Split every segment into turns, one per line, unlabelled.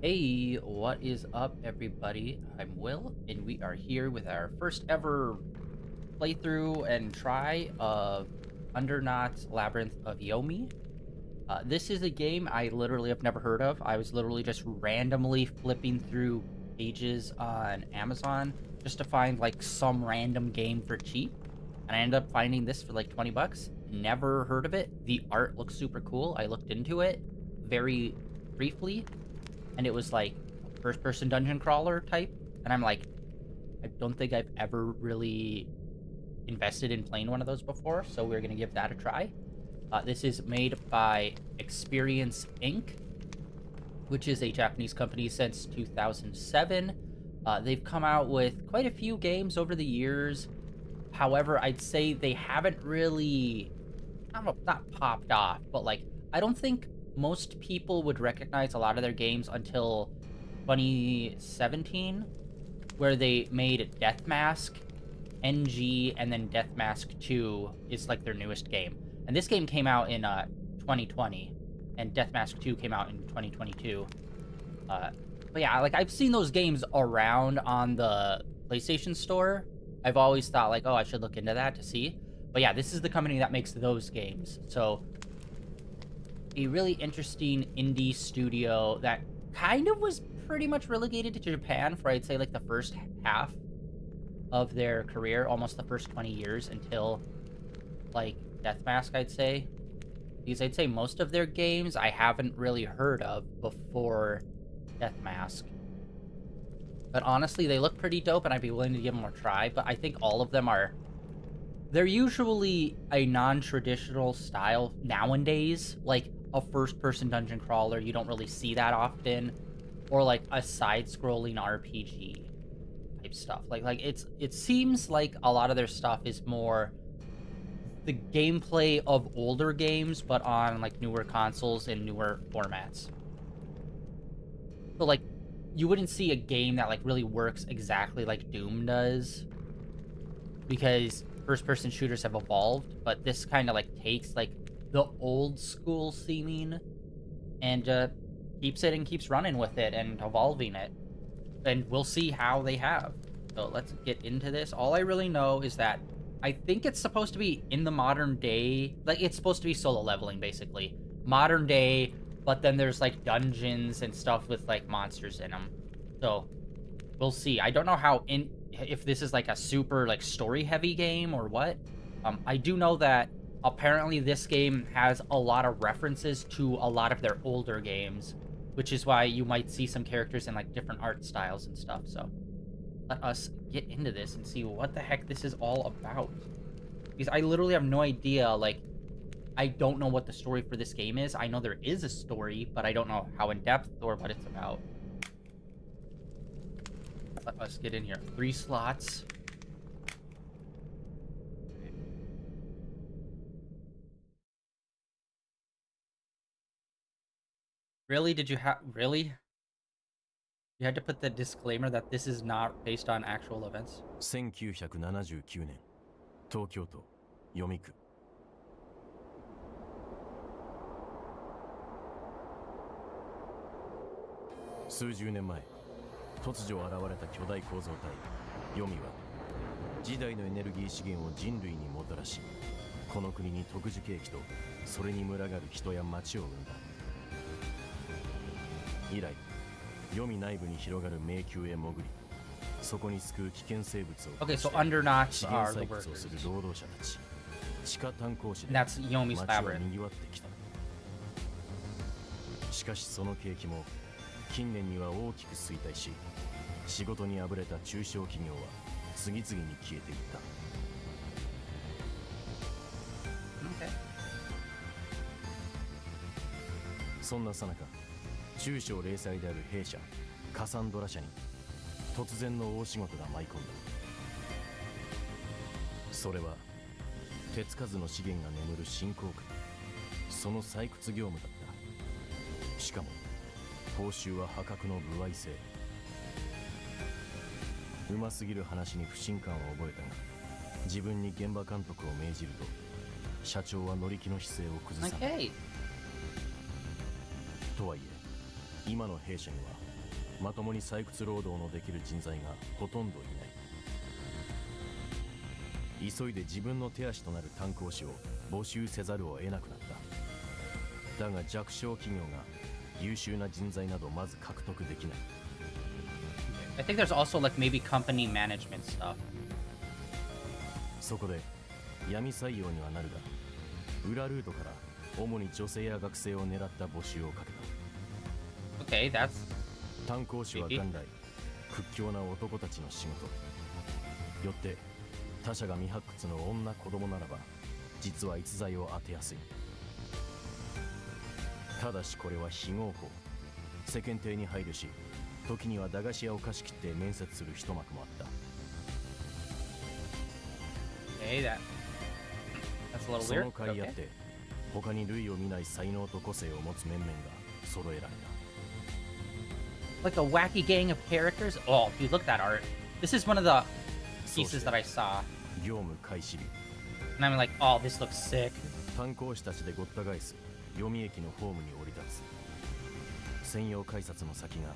Hey, what is up, everybody? I'm Will, and we are here with our first ever playthrough and try of Undernauts Labyrinth of Yomi. This is a game I literally have never heard of. I was literally just randomly flipping through pages on Amazon just to find like some random game for cheap, and I ended up finding this for like 20 bucks. Never heard of it. The art looks super cool. I looked into it very briefly, and it was like first person dungeon crawler type, and I'm like, I don't think I've ever really invested in playing one of those before, so we're gonna give that a try. This is made by Experience Inc., which is a Japanese company since 2007. They've come out with quite a few games over the years. However, I'd say they haven't really, I don't know, not popped off, but like, I don't think most people would recognize a lot of their games until 2017, where they made Death Mask, NG, and then Death Mask 2 is like their newest game. And this game came out in 2020, and Death Mask 2 came out in 2022. But yeah, like I've seen those games around on the PlayStation Store. I've always thought like, oh, I should look into that to see. But yeah, this is the company that makes those games. So a really interesting indie studio that kind of was pretty much relegated to Japan for, I'd say, like the first half of their career, almost the first 20 years until like Death Mask, I'd say. Because I'd say most of their games I haven't really heard of before Death Mask. But honestly, they look pretty dope, and I'd be willing to give them a try. But I think all of them are... They're usually a non-traditional style nowadays. Like a first-person dungeon crawler, you don't really see that often. Or like a side-scrolling RPG type stuff. Like it seems like a lot of their stuff is more the gameplay of older games, but on like newer consoles and newer formats. So like, you wouldn't see a game that like really works exactly like Doom does, because first-person shooters have evolved, but this kind of like takes like the old school seeming and keeps it and keeps running with it and evolving it. And we'll see how they have. So let's get into this. All I really know is that I think it's supposed to be in the modern day. Like, it's supposed to be solo leveling, basically. Modern day, but then there's like dungeons and stuff with like monsters in them. So we'll see. I don't know if this is like a super like story heavy game or what. I do know that apparently this game has a lot of references to a lot of their older games, which is why you might see some characters in like different art styles and stuff. So let us get into this and see what the heck this is all about. Because I literally have no idea, like, I don't know what the story for this game is. I know there is a story, but I don't know how in-depth or what it's about. Let us get in here. 3 slots. Really? Really? You had to put the disclaimer that this is not based on actual events?
1979年、東京都読み区。数十年前、突如現れた巨大構造体、ヨミは、時代のエネルギー資源を人類にもたらし、この国に特殊景気と、それに群がる人や町を生んだ。以来、ヨミ内部に広がる迷宮へ潜り、そこに救う危険生物を
Okay, so Undernauts
資
are
源
the
採掘を
workers.
する労働者たち、地下炭鉱士で
That's Yomi's
町を
Labyrinth.
賑わってきた。しかしその景気も近年には大きく衰退し、仕事にあぶれた中小企業は次々に消えていった。
Okay.
そんなさなか、中小零細である弊社カサンドラ社に突然の大仕事が舞い込んだ。それは手つかずの資源が眠る新興区、その採掘業務だった。しかも報酬は破格の歩合制。うますぎる話に不信感を覚えたが、自分に現場監督を命じると、社長は乗り気の姿勢を崩さない。
Okay.
とはいえ、今の弊社にはまともに採掘労働のできる人材がほとんどいない。急いで自分の手足となる炭鉱師を募集せざるを得なくなった。だが弱小企業が優秀な人材などまず獲得できない。
I think there's also like maybe company management stuff.
そこで闇採用にはなるが、裏ルートから主に女性や学生を狙った募集をかけた。
Okay, that's
炭鉱師は元来屈強な男たちの仕事。よって他者が未発掘の女子供ならば実は逸材を当てやすい。ただしこれは非合法、世間体に配慮し、時には駄菓子屋を貸し切って面接する一幕もあった。
okay. That's a little
そ
weird.
の甲斐あって他に類を見ない才能と個性を持つ面々が揃えられた。
Like a wacky gang of characters. Oh, dude, look at that art. This is one of the pieces that I saw,
業務開始日、
and I'm like, oh, this looks sick.
炭鉱師たちでごった返す読み駅のホームに降り立つ。専用改札の先が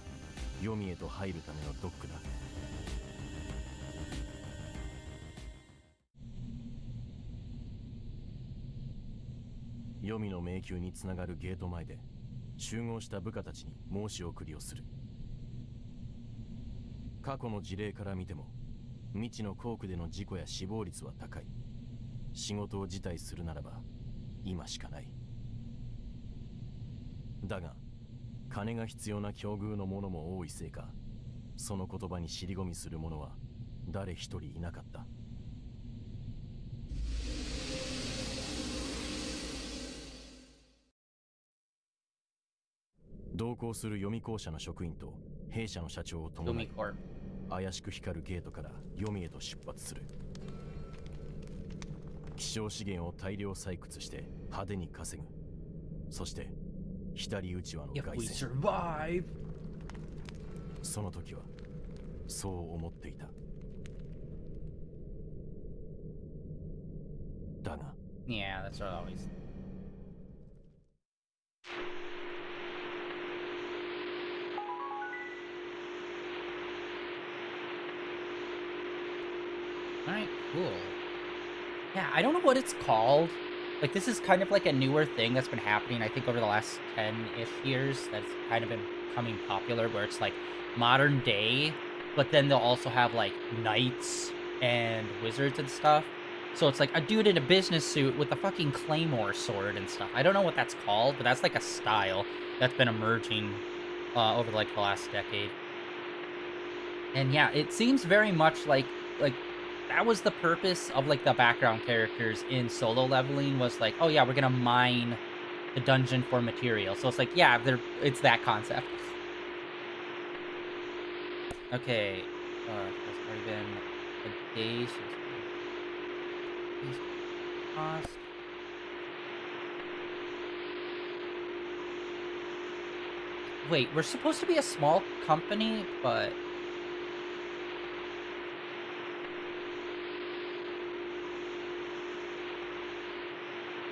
読みへと入るためのドックだ。読みの迷宮につながるゲート前で集合した部下たちに申し送りをする。過去の事例から見ても未知の工区での事故や死亡率は高い。仕事を辞退するならば今しかない。だが金が必要な境遇の者も多いせいか、その言葉に尻込みする者は誰一人いなかった。同行する読み公社の職員と弊社の社長を共
Yomi
に
Corp.
怪しく光るゲートから読みへと出発する。希少資源を大量採掘して派手に稼ぐ。そして左内輪の
If
凱
we
旋。
survive.
その時はそう思っていた。だが
Yeah, that's what I always. Alright, cool. Yeah, I don't know what it's called. Like, this is kind of like a newer thing that's been happening, I think, over the last 10-ish years. That's kind of been becoming popular, where it's like modern day, but then they'll also have like knights and wizards and stuff. So it's like a dude in a business suit with a fucking claymore sword and stuff. I don't know what that's called, but that's like a style that's been emerging over like the last decade. And yeah, it seems very much like that was the purpose of like the background characters in solo leveling, was like, oh yeah, we're gonna mine the dungeon for material. So it's like, yeah, it's that concept. Okay, that's already been a day since cost. Wait, we're supposed to be a small company, but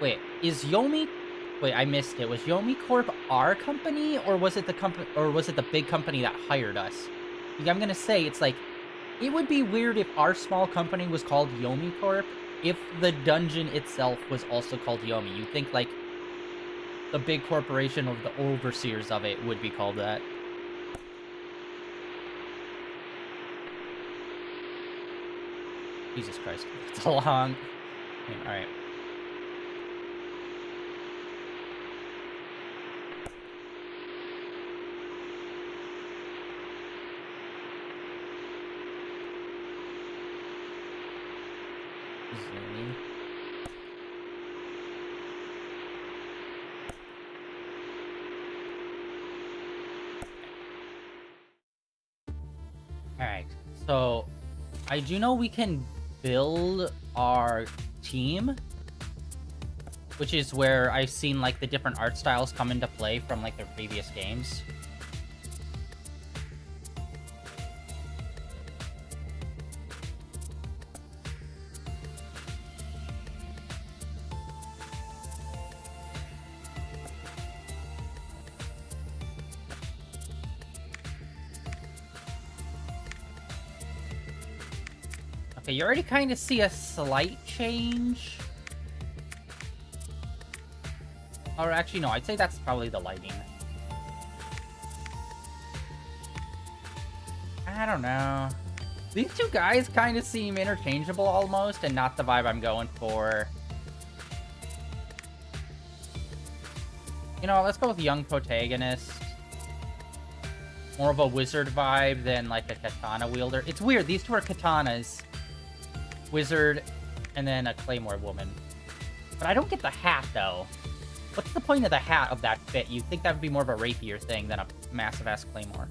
wait, is Yomi? Wait, I missed it. Was Yomi Corp our company, or was it the company, or was it the big company that hired us? I'm gonna say it's like, it would be weird if our small company was called Yomi Corp, if the dungeon itself was also called Yomi. You'd think like the big corporation of the overseers of it would be called that. Jesus Christ, it's a long. All right. Zooming. Alright, so I do know we can build our team, which is where I've seen like the different art styles come into play from like their previous games. Okay, you already kind of see a slight change. Or actually, no, I'd say that's probably the lighting. I don't know. These two guys kind of seem interchangeable almost, and not the vibe I'm going for. You know, let's go with young protagonist. More of a wizard vibe than like a katana wielder. It's weird, these two are katanas. Wizard, and then a claymore woman. But I don't get the hat, though. What's the point of the hat of that fit? You'd think that would be more of a rapier thing than a massive-ass claymore.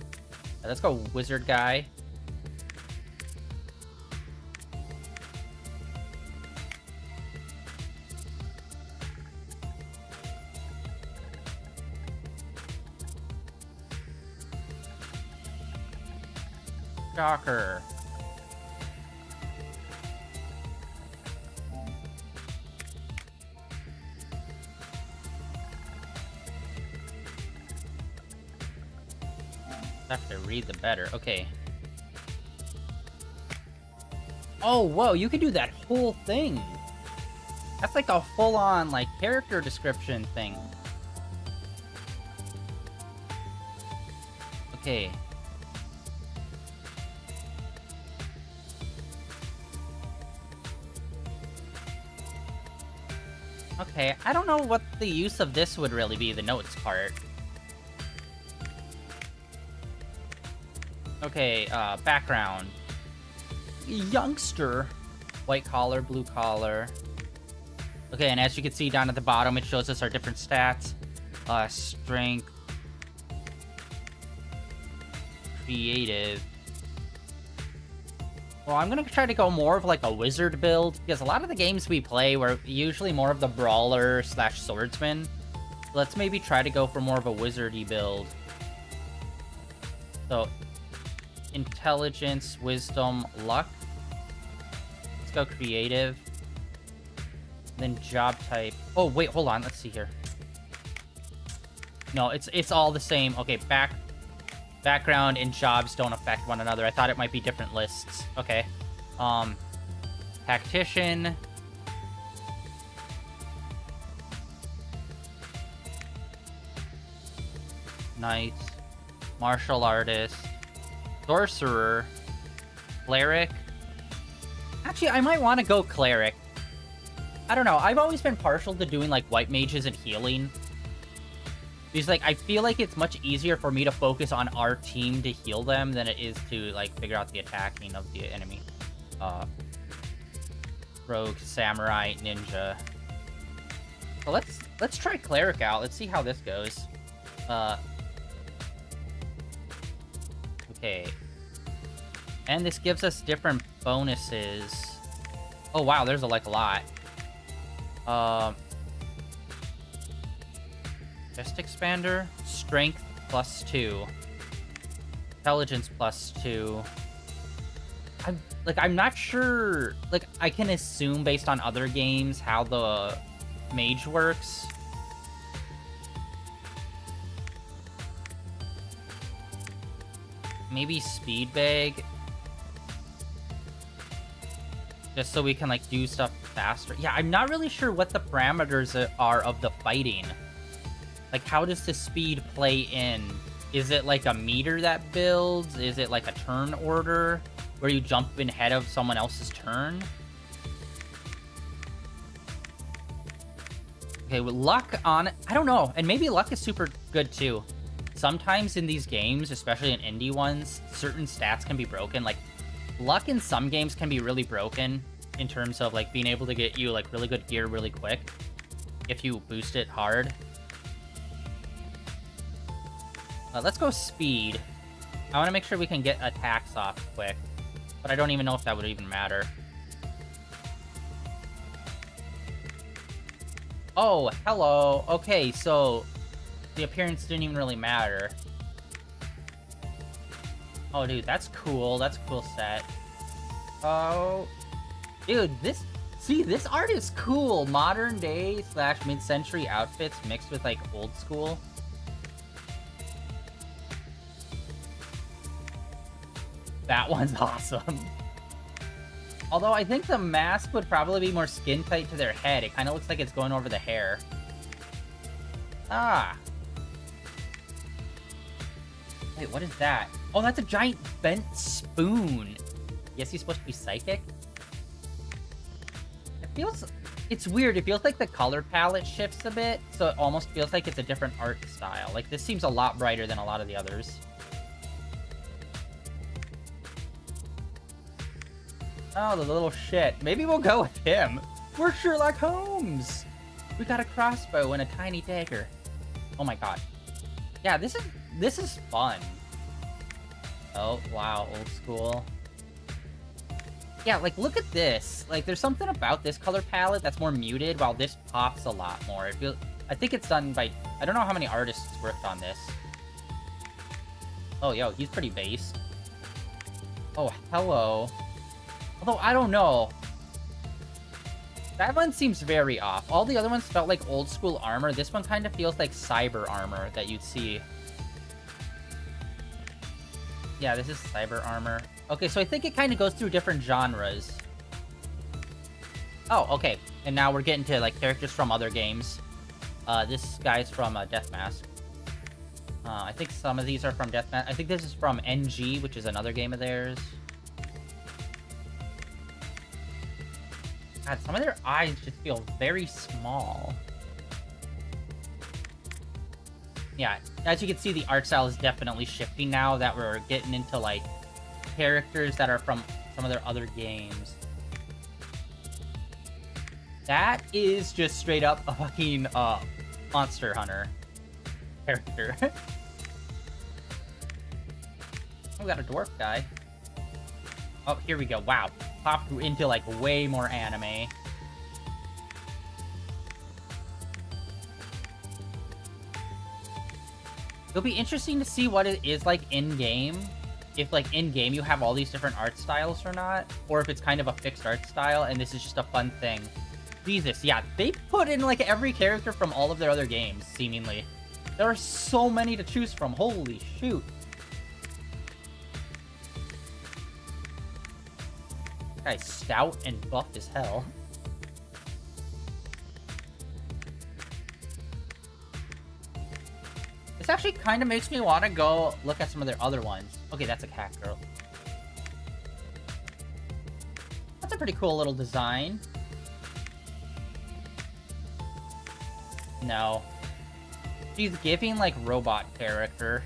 Let's go wizard guy. Shocker. Have to read the better. Okay. Oh, whoa, you can do that whole thing. That's like a full-on, like, character description thing. Okay. Okay, I don't know what the use of this would really be, the notes part. Okay, background. Youngster. White collar, blue collar. Okay, and as you can see down at the bottom, it shows us our different stats. Strength. Creative. Well, I'm gonna try to go more of like a wizard build, because a lot of the games we play were usually more of the brawler / swordsman. Let's maybe try to go for more of a wizardy build. So, intelligence, wisdom, luck. Let's go creative. Then job type. Oh, wait, hold on. Let's see here. No, it's all the same. Okay, background and jobs don't affect one another. I thought it might be different lists. Okay. Tactician. Knight. Martial artist. Sorcerer. Cleric. Actually, I might want to go cleric. I don't know. I've always been partial to doing, like, white mages and healing. Because, like, I feel like it's much easier for me to focus on our team to heal them than it is to, like, figure out the attacking of the enemy. Rogue, samurai, ninja. So let's try cleric out. Let's see how this goes. Okay. And this gives us different bonuses. Oh, wow, there's, like, a lot. Chest expander, strength +2, intelligence +2. I'm not sure. Like, I can assume based on other games how the mage works. Maybe speed bag, just so we can like do stuff faster. Yeah, I'm not really sure what the parameters are of the fighting. Like, how does the speed play in? Is it like a meter that builds? Is it like a turn order where you jump in ahead of someone else's turn? Okay, with luck on it, I don't know. And maybe luck is super good too. Sometimes in these games, especially in indie ones, certain stats can be broken. Like, luck in some games can be really broken in terms of like being able to get you like really good gear really quick if you boost it hard. Let's go speed. I want to make sure we can get attacks off quick, but I don't even know if that would even matter. Oh, hello. Okay, so the appearance didn't even really matter. Oh, dude, that's cool. That's a cool set. Oh, dude, this art is cool. Modern day / mid-century outfits mixed with like old school. That one's awesome. Although I think the mask would probably be more skin tight to their head. It kind of looks like it's going over the hair. Ah. Wait, what is that? Oh, that's a giant bent spoon. Yes, he's supposed to be psychic? It feels... It's weird. It feels like the color palette shifts a bit, so it almost feels like it's a different art style. Like, this seems a lot brighter than a lot of the others. Oh, the little shit. Maybe we'll go with him. We're Sherlock Holmes. We got a crossbow and a tiny dagger. Oh my god. Yeah, this is fun. Oh, wow, old school. Yeah, like, look at this. Like, there's something about this color palette that's more muted, while this pops a lot more. I think it's done by... I don't know how many artists worked on this. Oh, yo, he's pretty based. Oh, hello. Although, I don't know. That one seems very off. All the other ones felt like old school armor. This one kind of feels like cyber armor that you'd see. Yeah, this is cyber armor. Okay, so I think it kind of goes through different genres. Oh, okay. And now we're getting to, like, characters from other games. This guy's from Deathmask. I think some of these are from Deathmask. I think this is from NG, which is another game of theirs. God, some of their eyes just feel very small. Yeah, as you can see, the art style is definitely shifting now that we're getting into, like, characters that are from some of their other games. That is just straight up a fucking, Monster Hunter character. We got a dwarf guy. Oh, here we go. Wow. Popped into, like, way more anime. It'll be interesting to see what it is like in-game. If, like, in-game you have all these different art styles or not. Or if it's kind of a fixed art style and this is just a fun thing. Jesus, yeah. They put in, like, every character from all of their other games, seemingly. There are so many to choose from. Holy shoot. This guy's stout and buff as hell. This actually kind of makes me want to go look at some of their other ones. Okay, that's a cat girl. That's a pretty cool little design. No. She's giving, like, robot character.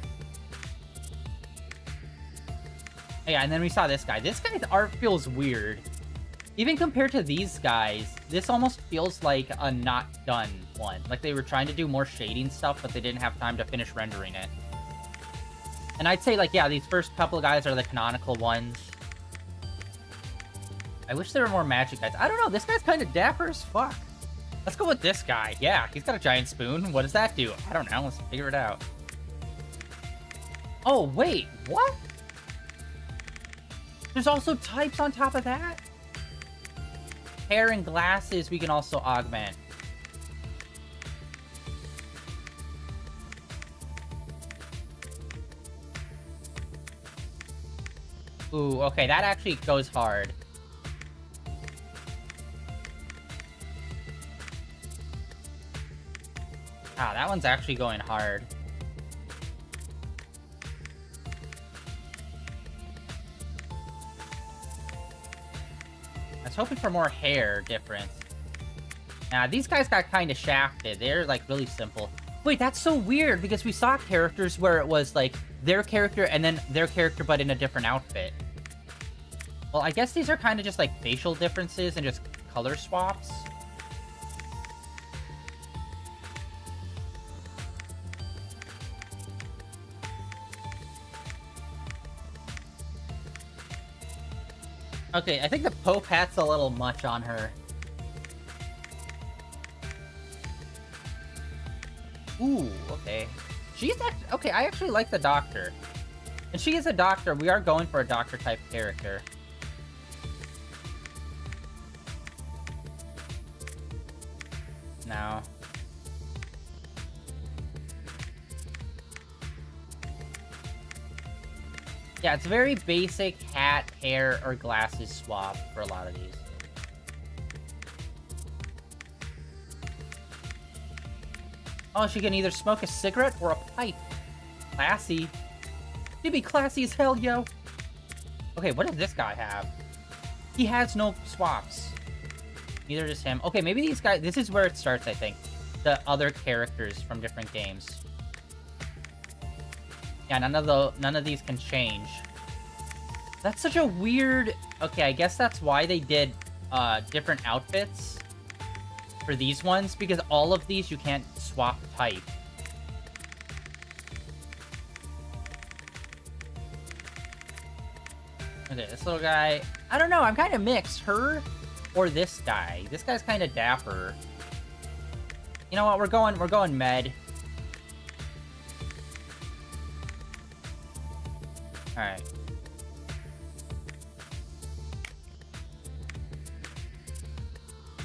Yeah, and then we saw this guy. This guy's art feels weird. Even compared to these guys, this almost feels like a not done one. Like they were trying to do more shading stuff, but they didn't have time to finish rendering it. And I'd say, like, yeah, these first couple of guys are the canonical ones. I wish there were more magic guys. I don't know, this guy's kind of dapper as fuck. Let's go with this guy. Yeah, he's got a giant spoon. What does that do? I don't know. Let's figure it out. Oh, wait. What? There's also types on top of that? Hair and glasses we can also augment. Ooh, okay. That actually goes hard. Ah, that one's actually going hard. I was hoping for more hair difference. Nah, these guys got kind of shafted. They're, like, really simple. Wait, that's so weird, because we saw characters where it was, like, their character and then their character but in a different outfit. Well, I guess these are kind of just, like, facial differences and just color swaps. Okay, I think the Pope hat's a little much on her. Ooh, okay. Okay, I actually like the Doctor. And she is a doctor. We are going for a doctor-type character. Now. Yeah, it's very basic hat, hair or glasses swap for a lot of these. Oh, she can either smoke a cigarette or a pipe. Classy. She'd be classy as hell, yo. Okay, what does this guy have? He has no swaps. Neither does him. Okay, maybe these guys... This is where it starts, I think. The other characters from different games. Yeah, none of these can change. That's such a weird... Okay, I guess that's why they did different outfits for these ones, because all of these you can't swap type. Okay, this little guy... I don't know, I'm kind of mixed. Her or this guy. This guy's kind of dapper. You know what, we're going med. Alright.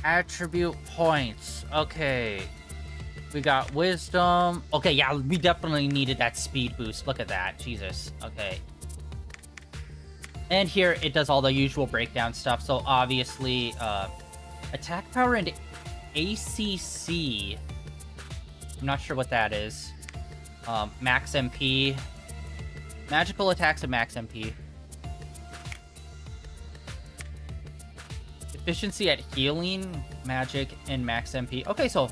Attribute points. Okay. We got wisdom. Okay, yeah, we definitely needed that speed boost. Look at that. Jesus. Okay. And here, it does all the usual breakdown stuff. So, obviously, attack power and ACC. I'm not sure what that is. Max MP. Magical attacks and max MP. Efficiency at healing, magic, and max MP. Okay, so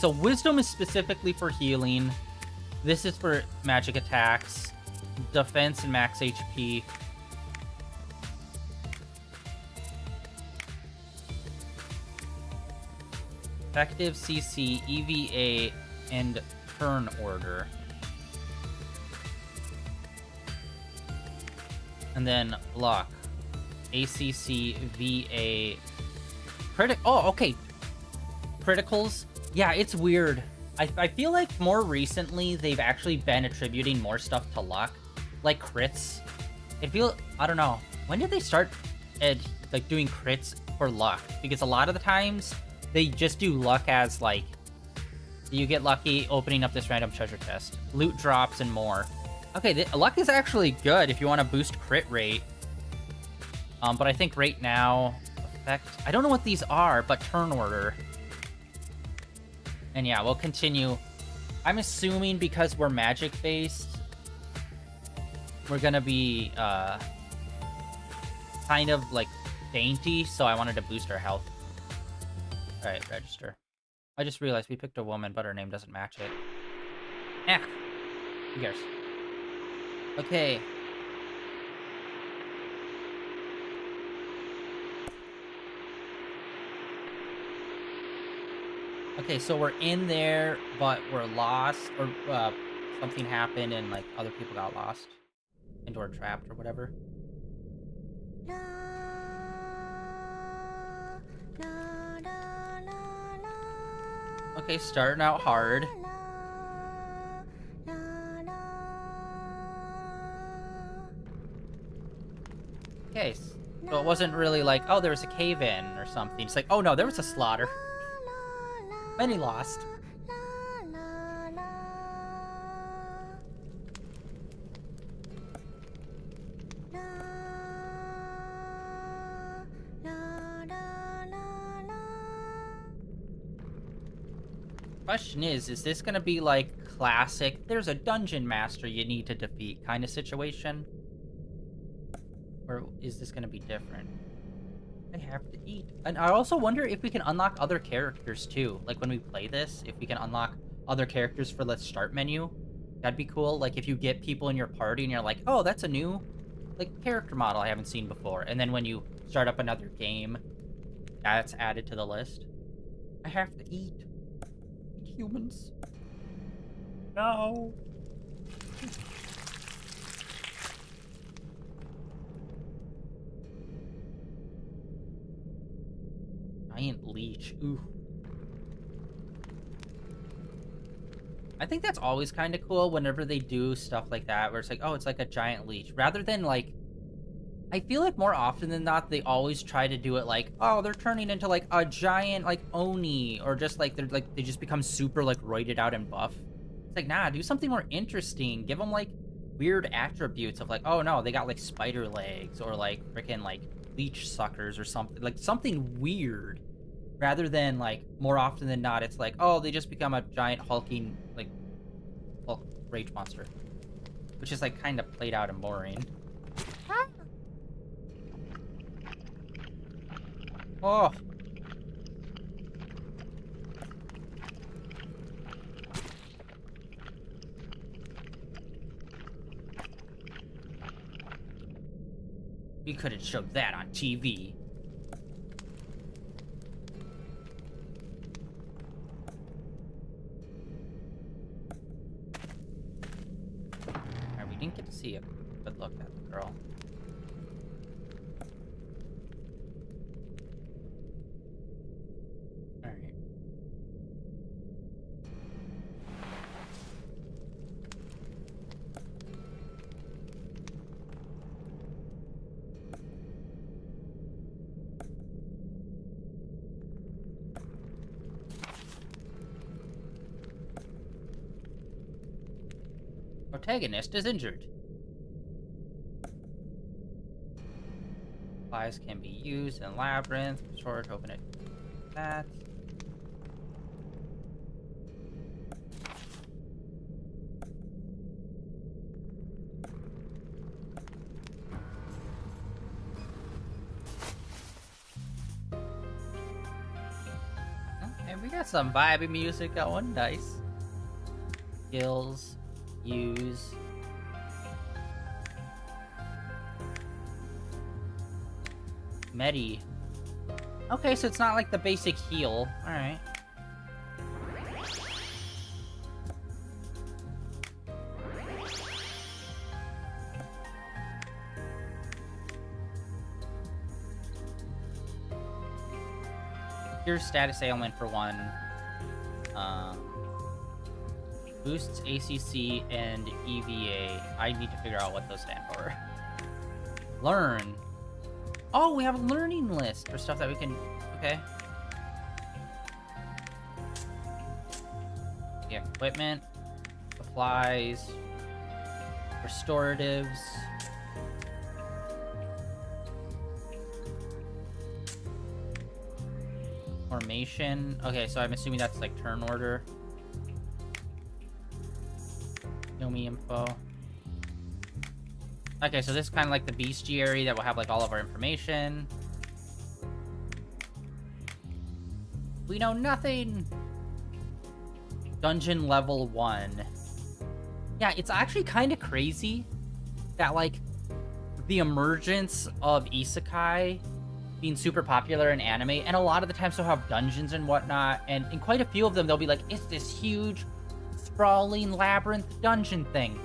wisdom is specifically for healing. This is for magic attacks, defense, and max HP. Effective CC, EVA, and turn order. And then luck. ACC, VA, oh, okay. Criticals. Yeah, it's weird. I feel like more recently they've actually been attributing more stuff to luck, like crits. I don't know. When did they start like doing crits for luck? Because a lot of the times they just do luck as like, you get lucky opening up this random treasure chest, loot drops, and more. Okay, luck is actually good if you want to boost crit rate. But I think right now, effect... I don't know what these are, but turn order. And yeah, we'll continue. I'm assuming because we're magic-based, we're gonna be, kind of, like, dainty, so I wanted to boost our health. Alright, register. I just realized we picked a woman, but her name doesn't match it. Eh. Who cares? Okay. Okay, so we're in there, but we're lost, or something happened and, like, other people got lost. And or trapped, or whatever. Okay, starting out hard. Okay, so it wasn't really like, oh, there was a cave-in or something. It's like, oh no, there was a slaughter. Many lost. Question is this gonna be like classic, there's a dungeon master you need to defeat kind of situation? Or is this gonna be different? I have to eat. And I also wonder if we can unlock other characters too. Like when we play this, if we can unlock other characters for the start menu. That'd be cool. Like if you get people in your party and you're like, oh, that's a new like character model I haven't seen before. And then when you start up another game, that's added to the list. I have to eat. Humans. No. Giant leech. Ooh. I think that's always kind of cool whenever they do stuff like that, where it's like, oh, it's like a giant leech. Rather than like, I feel like more often than not, they always try to do it like, oh, they're turning into like a giant like Oni, or just like they just become super like roided out and buff. It's like, nah, do something more interesting. Give them like, weird attributes of like, oh no, they got like spider legs or like freaking like leech suckers or something, like something weird, rather than like more often than not it's like, oh, they just become a giant hulking like Hulk rage monster, which is like kind of played out and boring. Oh. We couldn't show that on TV. Alright, we didn't get to see a good look at the girl. Alright. Protagonist is injured. Supplies can be used in Labyrinth. Restore to open it. That. Okay, we got some vibey music going. Nice. Skills. Use. Medi. Okay, so it's not like the basic heal. Alright. Here's status ailment for one. Boosts ACC and EVA. I need to figure out what those stand for. Learn. Oh, we have a learning list for stuff that we can... Okay. Yeah, equipment. Supplies. Restoratives. Formation. Okay, so I'm assuming that's like turn order. Yomi info. Okay, so this is kind of like the bestiary that will have like all of our information. We know nothing. Dungeon level 1. Yeah, it's actually kind of crazy that like the emergence of isekai being super popular in anime, and a lot of the times they'll have dungeons and whatnot, and in quite a few of them they'll be like, it's this huge sprawling labyrinth dungeon thing.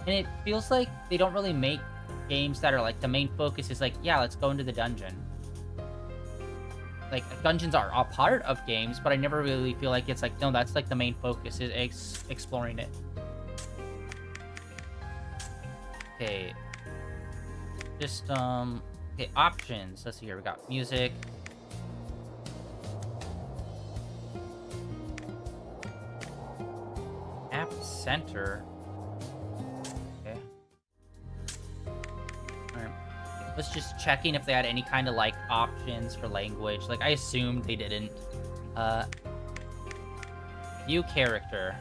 And it feels like they don't really make games that are like the main focus is like, yeah, let's go into the dungeon. Like, dungeons are a part of games, but I never really feel like it's like, no, that's like the main focus is exploring it. Okay. Just, okay, options. Let's see here. We got music. App center. Okay. Alright. Let's just checking if they had any kind of like options for language. Like, I assumed they didn't. View character.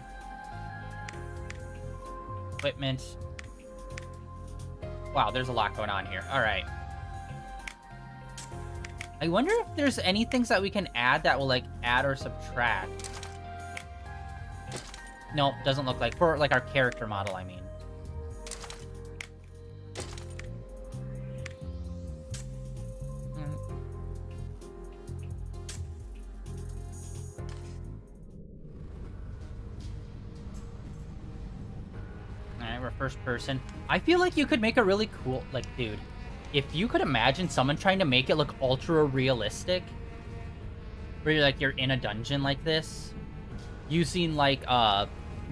Equipment. Wow, there's a lot going on here. Alright. I wonder if there's any things that we can add that will like add or subtract. Nope, doesn't look like. For like our character model, I mean. Alright, we're first person. I feel like you could make a really cool, like, dude, if you could imagine someone trying to make it look ultra realistic, where you're in a dungeon like this, using like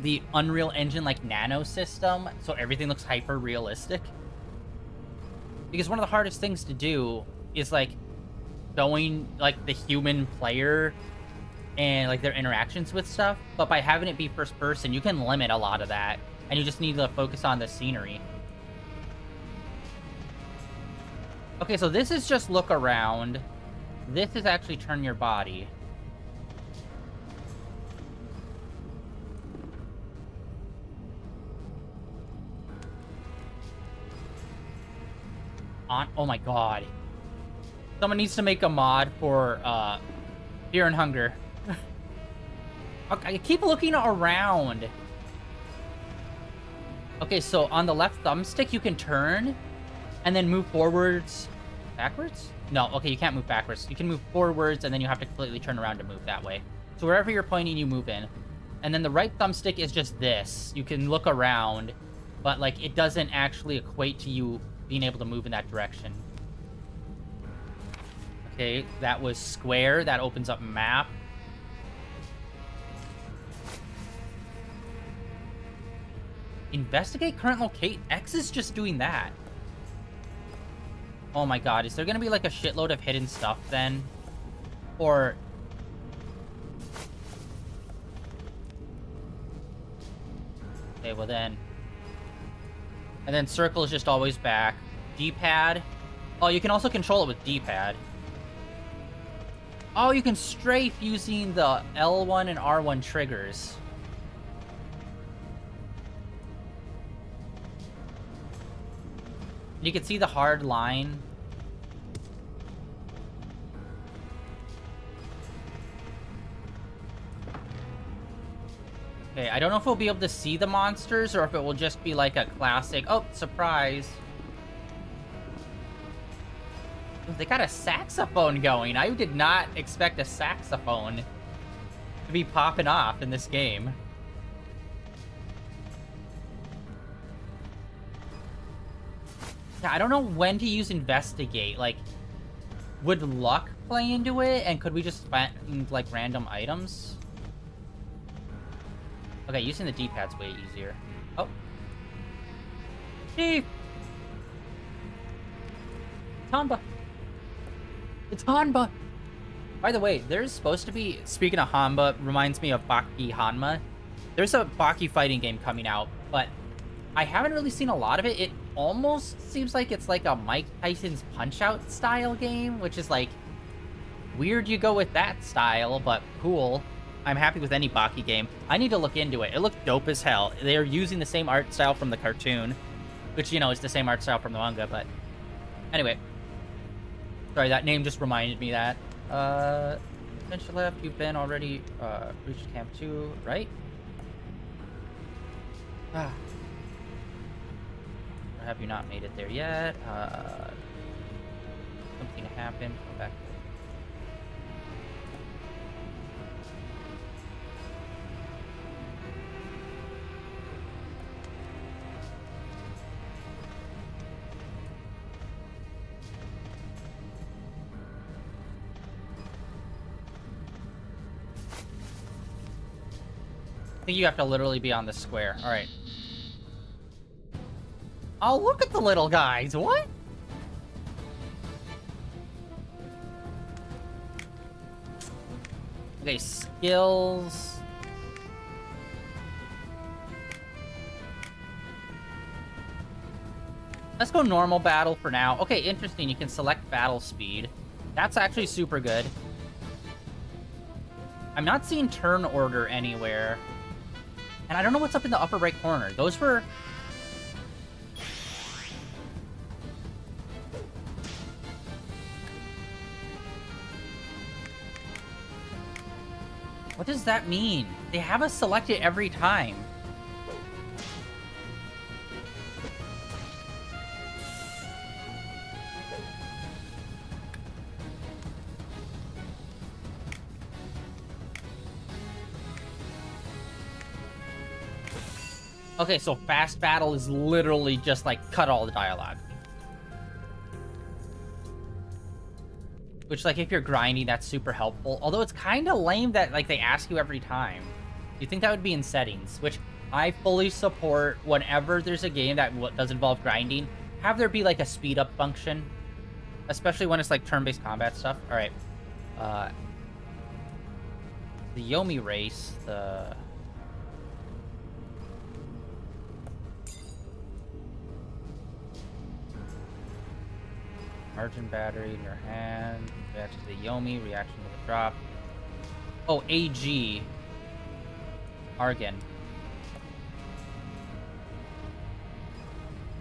the Unreal Engine like nano system, so everything looks hyper realistic. Because one of the hardest things to do is like showing like the human player and like their interactions with stuff, but by having it be first person, you can limit a lot of that And you just need to focus on the scenery. Okay, so this is just look around. This is actually turn your body. Oh my god. Someone needs to make a mod for Fear and Hunger. I keep looking around. Okay, so on the left thumbstick you can turn and then move forwards. Backwards? No, okay, you can't move backwards. You can move forwards and then you have to completely turn around to move that way. So wherever you're pointing, you move in. And then the right thumbstick is just this. You can look around, but like it doesn't actually equate to you being able to move in that direction. Okay, that was square. That opens up map. Investigate current locate. X is just doing that. Oh my god, is there gonna be like a shitload of hidden stuff then? Or... okay, well then... and then circle is just always back. D-pad. Oh, you can also control it with D-pad. Oh, you can strafe using the L1 and R1 triggers. You can see the hard line. Okay, I don't know if we'll be able to see the monsters or if it will just be like a classic, oh, surprise. They got a saxophone going. I did not expect a saxophone to be popping off in this game. Yeah, I don't know when to use investigate. Like, would luck play into it? And could we just find, like, random items? Okay, using the D-pad's way easier. Oh. Chief! Tamba! It's Hanba! By the way, there's supposed to be... speaking of Hanba, reminds me of Baki Hanma. There's a Baki fighting game coming out, but I haven't really seen a lot of it. It almost seems like it's like a Mike Tyson's Punch-Out style game, which is like... weird you go with that style, but cool. I'm happy with any Baki game. I need to look into it. It looked dope as hell. They're using the same art style from the cartoon, which, you know, is the same art style from the manga, but... anyway. Sorry, that name just reminded me that. Adventure left, you've been already, reached Camp 2, right? Ah. Or have you not made it there yet? Something happened. Go back. I think you have to literally be on the square. Alright. Oh, look at the little guys. What? Okay, skills. Let's go normal battle for now. Okay, interesting. You can select battle speed. That's actually super good. I'm not seeing turn order anywhere. And I don't know what's up in the upper right corner. Those were... what does that mean? They have us select it every time. Okay, so fast battle is literally just like cut all the dialogue. Which, like, if you're grinding, that's super helpful. Although it's kind of lame that, like, they ask you every time. You'd think that would be in settings, which I fully support. Whenever there's a game that does involve grinding, have there be, like, a speed up function. Especially when it's, like, turn-based combat stuff. Alright. The Yomi race, the... Margin battery in your hand. Reaction to the Yomi. Reaction to the drop. Oh, AG. Argon.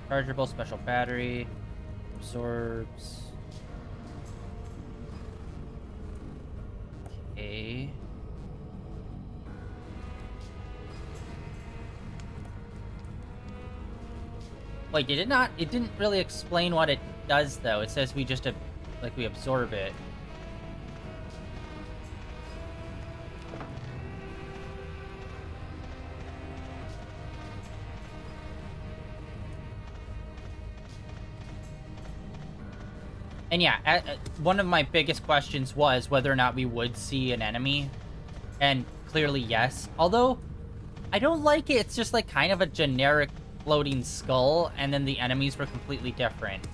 Chargeable special battery. Absorbs. Okay. Wait, did it not? It didn't really explain what it does, though. It says we just, like, we absorb it. And yeah, one of my biggest questions was whether or not we would see an enemy. And clearly, yes. Although, I don't like it. It's just like kind of a generic floating skull, and then the enemies were completely different.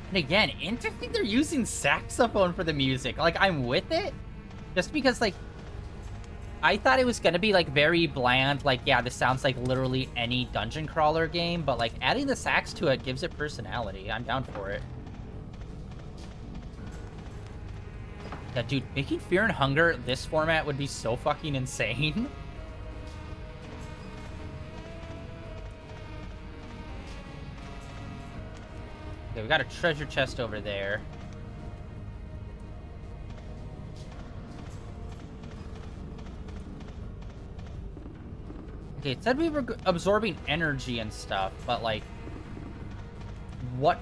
And again, interesting they're using saxophone for the music. Like, I'm with it. Just because, like, I thought it was gonna be, like, very bland. Like, yeah, this sounds like literally any dungeon crawler game, but, like, adding the sax to it gives it personality. I'm down for it. Yeah, dude, making Fear and Hunger this format would be so fucking insane. Okay, we got a treasure chest over there. Okay, it said we were absorbing energy and stuff, but, like, what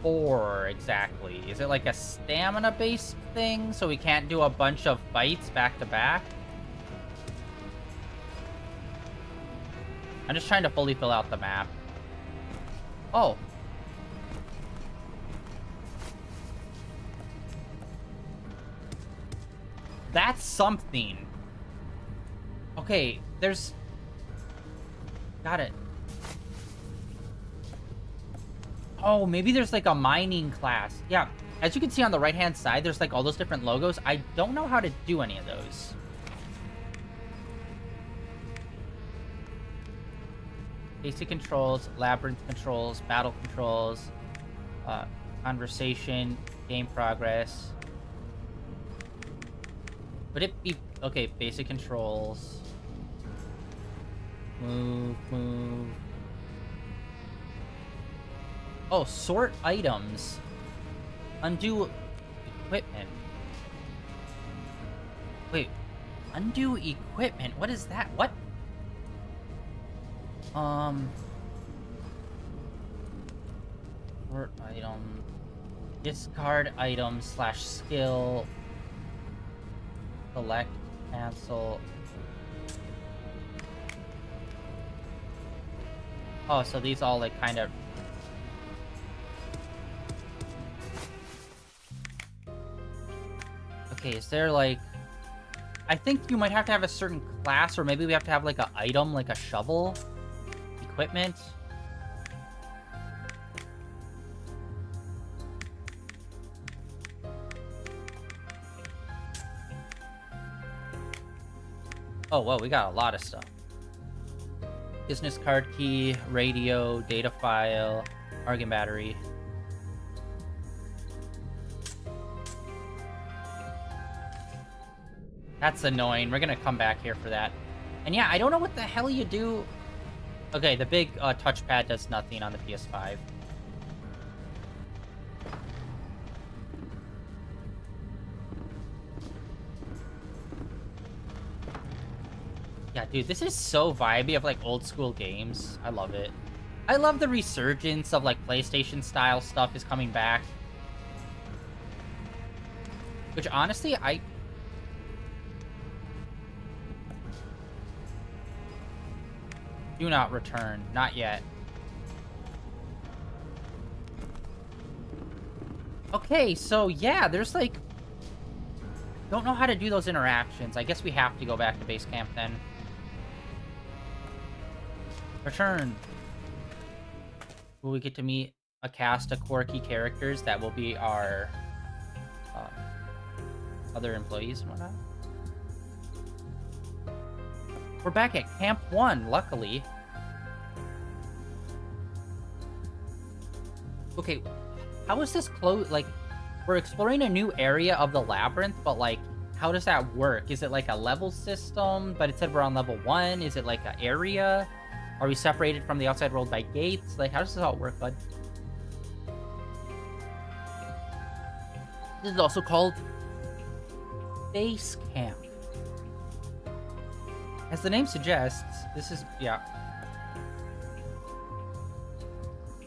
for exactly? Is it like a stamina-based thing, so we can't do a bunch of fights back-to-back? I'm just trying to fully fill out the map. Oh. That's something. Okay, there's... Got it. Oh, maybe there's like a mining class. Yeah, as you can see on the right-hand side, there's like all those different logos. I don't know how to do any of those. Basic controls, labyrinth controls, battle controls, conversation, game progress. Would it be... Okay, basic controls. Move, move. Oh, sort items. Undo equipment. Wait. Undo equipment? What is that? What? Sort item. Discard item / skill. Select, cancel. Oh, so these all like kind of... Okay, is there like... I think you might have to have a certain class, or maybe we have to have like an item, like a shovel. Equipment. Oh, whoa, we got a lot of stuff. Business card key, radio, data file, argon battery. That's annoying. We're gonna come back here for that. And yeah, I don't know what the hell you do. Okay, the big touchpad does nothing on the PS5. Yeah, dude, this is so vibey of, like, old school games. I love it. I love the resurgence of, like, PlayStation-style stuff is coming back. Which, honestly, I... Do not return. Not yet. Okay, so, yeah, there's, like... Don't know how to do those interactions. I guess we have to go back to base camp, then. Return. Will we get to meet a cast of quirky characters that will be our other employees and whatnot? We're back at Camp 1, luckily. Okay, how is this close? Like, we're exploring a new area of the labyrinth, but like, how does that work? Is it like a level system, but it said we're on level 1? Is it like an area? Are we separated from the outside world by gates? Like, how does this all work, bud? This is also called Base Camp. As the name suggests, this is, yeah.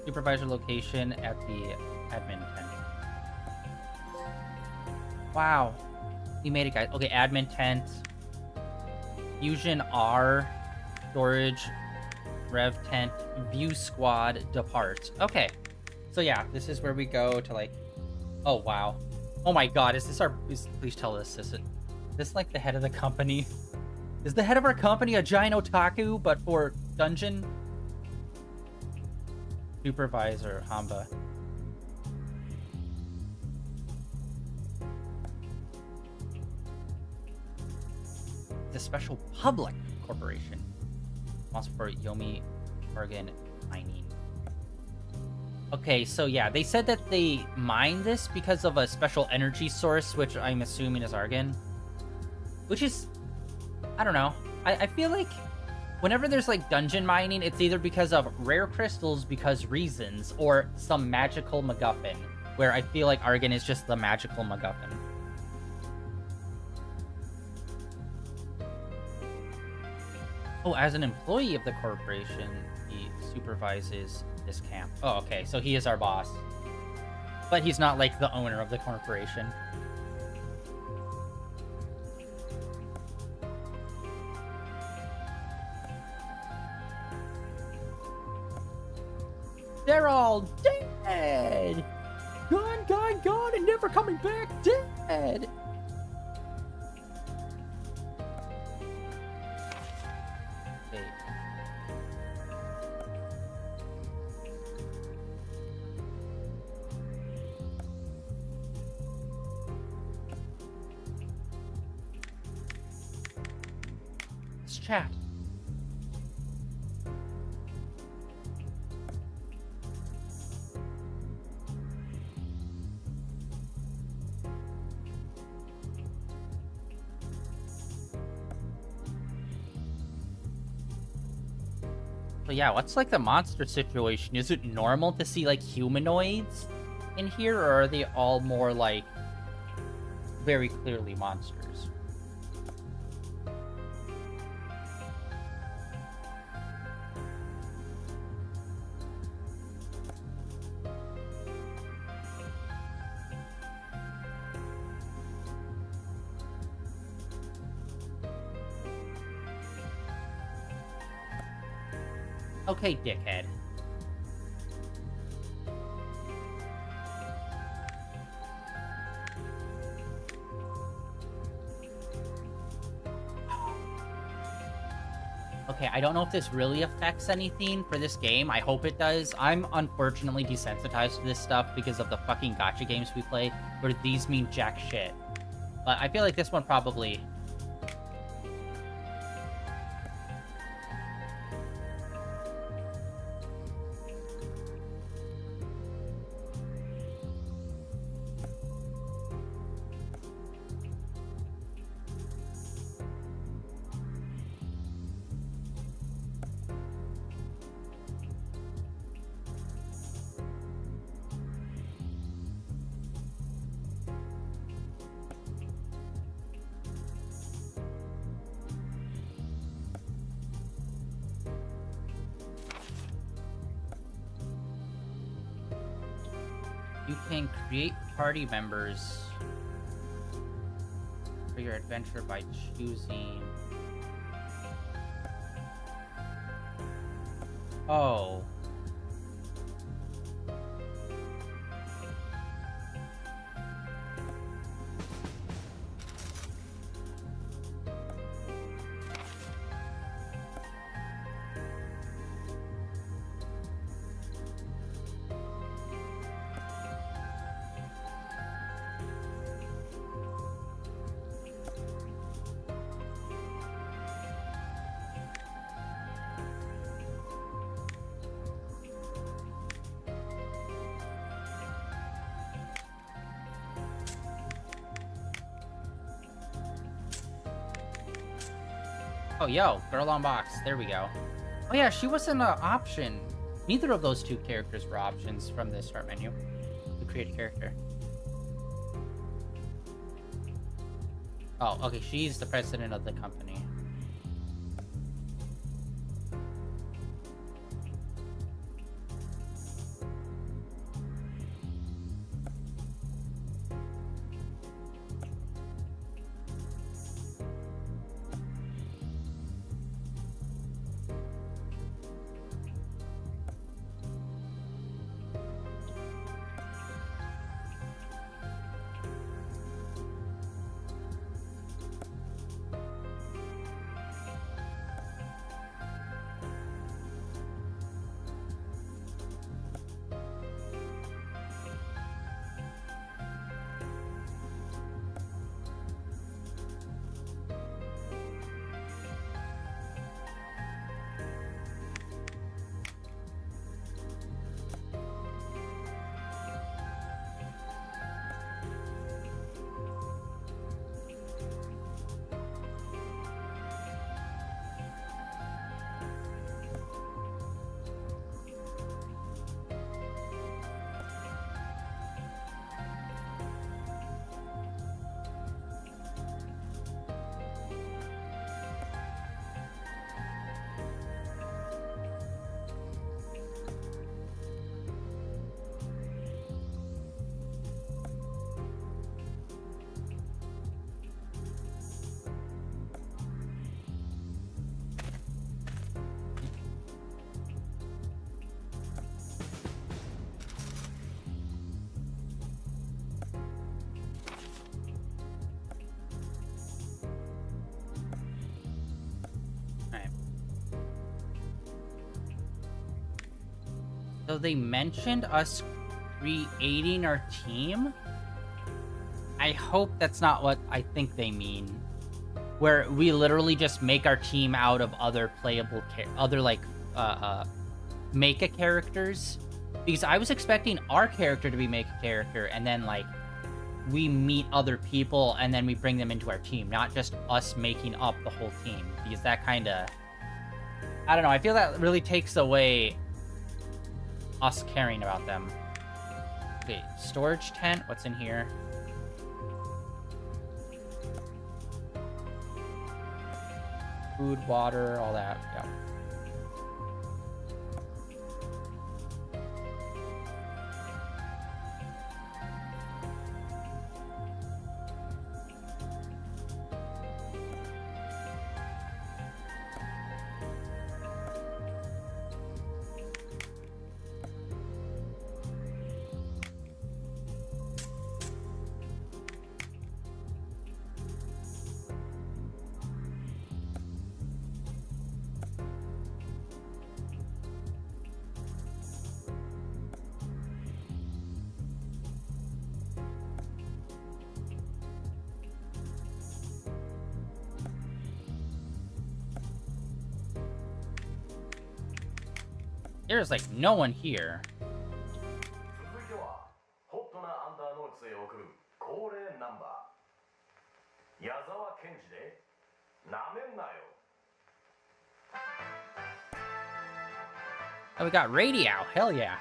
Supervisor location at the admin tent. Wow. We made it, guys. Okay, admin tent. Fusion R. Storage. Rev tent. View squad. Depart. Okay. So yeah, this is where we go to like... Oh, wow. Oh my god, is this our... Please tell us this. Is this like the head of the company? Is the head of our company a giant otaku, but for dungeon? Supervisor, Hamba. The special public corporation responsible for Yomi Argon mining. Okay, so yeah, they said that they mine this because of a special energy source, which I'm assuming is argon. Which is, I don't know. I feel like whenever there's like dungeon mining, it's either because of rare crystals because reasons, or some magical MacGuffin, where I feel like argon is just the magical MacGuffin. Oh, as an employee of the corporation, he supervises this camp. Oh, okay, so he is our boss. But he's not like the owner of the corporation. They're all dead! Gone, gone, gone, and never coming back, dead! Okay. Let's chat. But yeah, what's like the monster situation? Is it normal to see like humanoids in here, or are they all more like very clearly monsters? Okay, dickhead. Okay, I don't know if this really affects anything for this game. I hope it does. I'm unfortunately desensitized to this stuff because of the fucking gacha games we play, where these mean jack shit. But I feel like this one probably... You can create party members for your adventure by choosing... Oh. Oh, yo, girl on box. There we go. Oh, yeah, she wasn't an option. Neither of those two characters were options from the start menu to create a character. Oh, okay, she's the president of the company. Alright. So they mentioned us creating our team? I hope that's not what I think they mean. Where we literally just make our team out of other playable, make-a characters. Because I was expecting our character to be make-a character, and then, like, we meet other people, and then we bring them into our team. Not just us making up the whole team. Because that kind of... I don't know, I feel that really takes away us caring about them. Okay, storage tent, what's in here? Food, water, all that, yeah. There's like no one here.
続いてはホットなアンダーノーツへ送る恒例ナンバー矢沢健二でなめんなよ
Oh, we got radio. Hell yeah.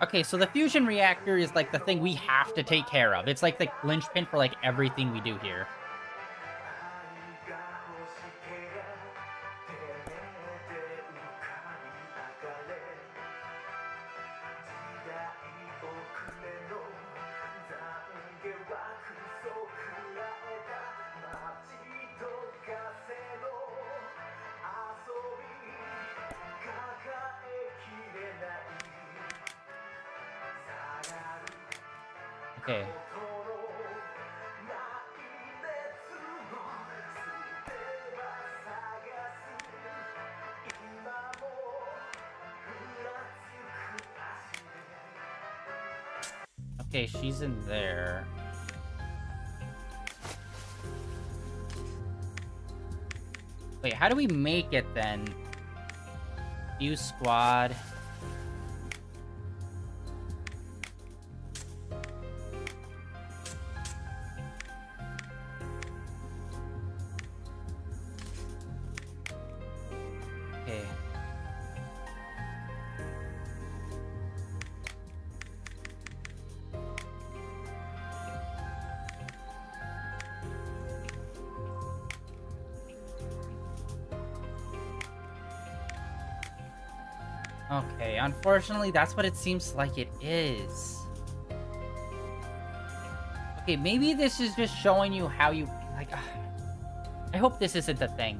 Okay, so the fusion reactor is like the thing we have to take care of. It's like the linchpin for like everything we do here. Okay. Okay, she's in there. Wait, how do we make it then? Use squad. Okay. Okay, unfortunately, that's what it seems like it is. Okay, maybe this is just showing you how you, like, I hope this isn't the thing.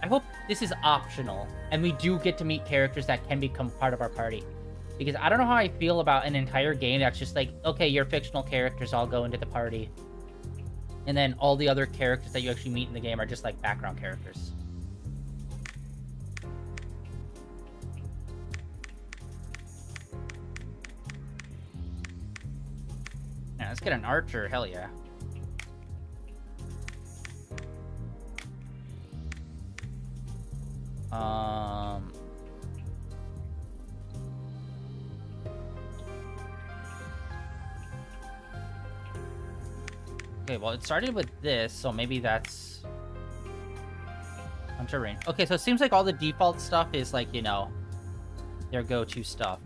I hope this is optional, and we do get to meet characters that can become part of our party. Because I don't know how I feel about an entire game that's just like, okay, your fictional characters all go into the party. And then all the other characters that you actually meet in the game are just like background characters. Yeah, let's get an archer, hell yeah. Okay, well, it started with this, so maybe that's Hunter range. Okay, so it seems like all the default stuff is like, you know, their go-to stuff.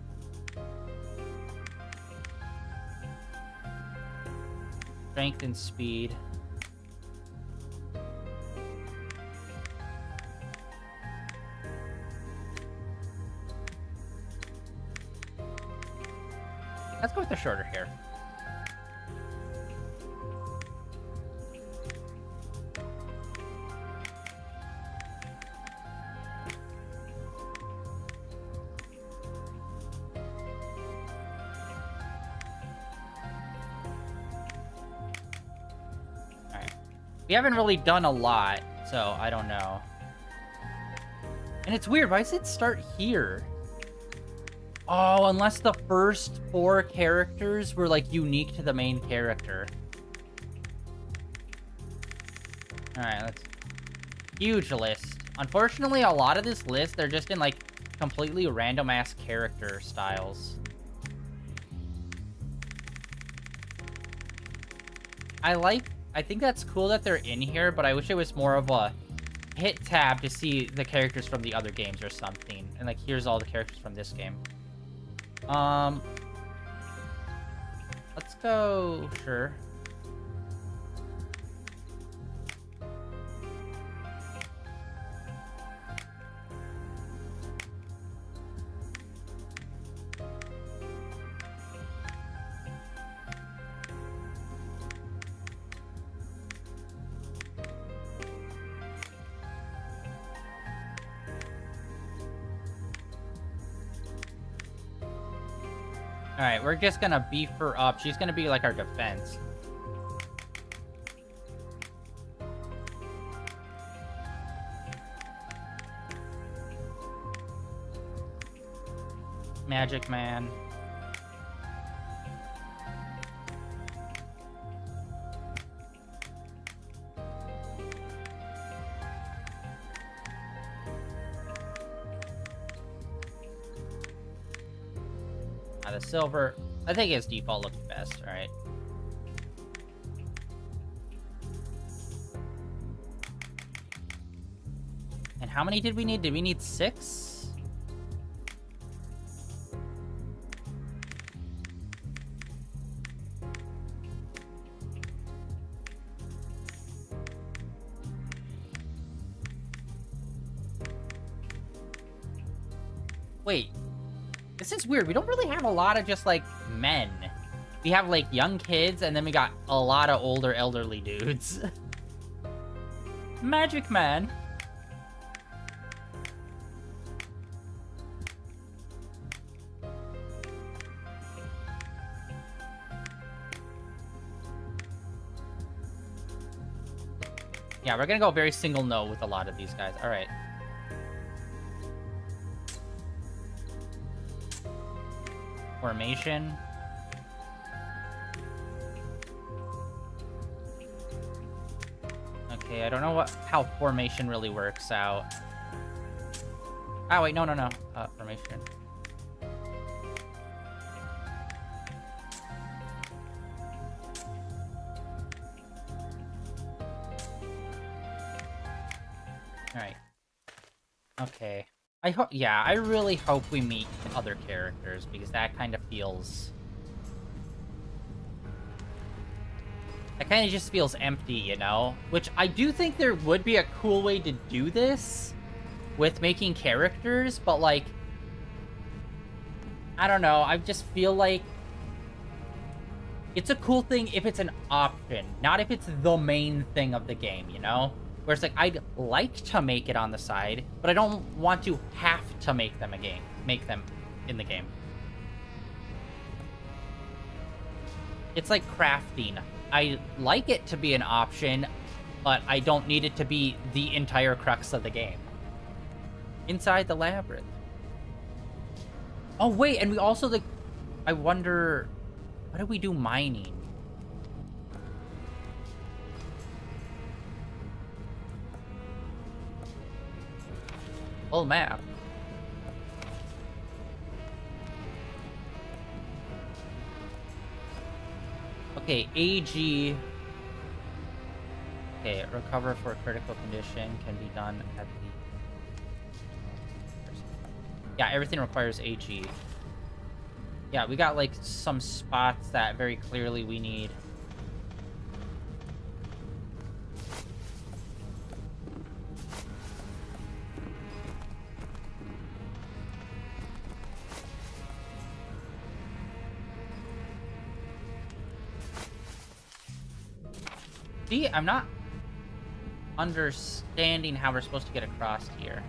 Strength and speed. Let's go with the shorter hair. We haven't really done a lot, so I don't know. And it's weird, why does it start here? Oh, unless the first 4 characters were, like, unique to the main character. Alright, let's... Huge list. Unfortunately, a lot of this list, they're just in, like, completely random-ass character styles. I think that's cool that they're in here, but I wish it was more of a hit tab to see the characters from the other games or something. And like, here's all the characters from this game. Let's go, sure. Alright, we're just gonna beef her up. She's gonna be like our defense. Magic Man. The silver, I think his default looks best, right? And how many did we need? Did we need 6? Wait. This is weird. We don't really have a lot of just, like, men. We have, like, young kids, and then we got a lot of older, elderly dudes. Magic Man. Yeah, we're gonna go very single no with a lot of these guys. All right. Formation. Okay, I don't know how formation really works out. Oh, wait, no. Formation. Alright. Okay. I hope, yeah, I really hope we meet other characters, because that kind of feels... That kind of just feels empty, you know? Which I do think there would be a cool way to do this with making characters, but, like, I don't know, I just feel like it's a cool thing if it's an option, not if it's the main thing of the game, you know? Where it's like, I'd like to make it on the side, but I don't want to have to make them in the game. It's like crafting. I like it to be an option, but I don't need it to be the entire crux of the game. Inside the labyrinth. Oh, wait, and we also, like, I wonder, what do we do mining? Full map. Okay, AG. Okay, recover for a critical condition can be done at the... Yeah, everything requires AG. Yeah, we got, like, some spots that very clearly we need. See, I'm not understanding how we're supposed to get across here.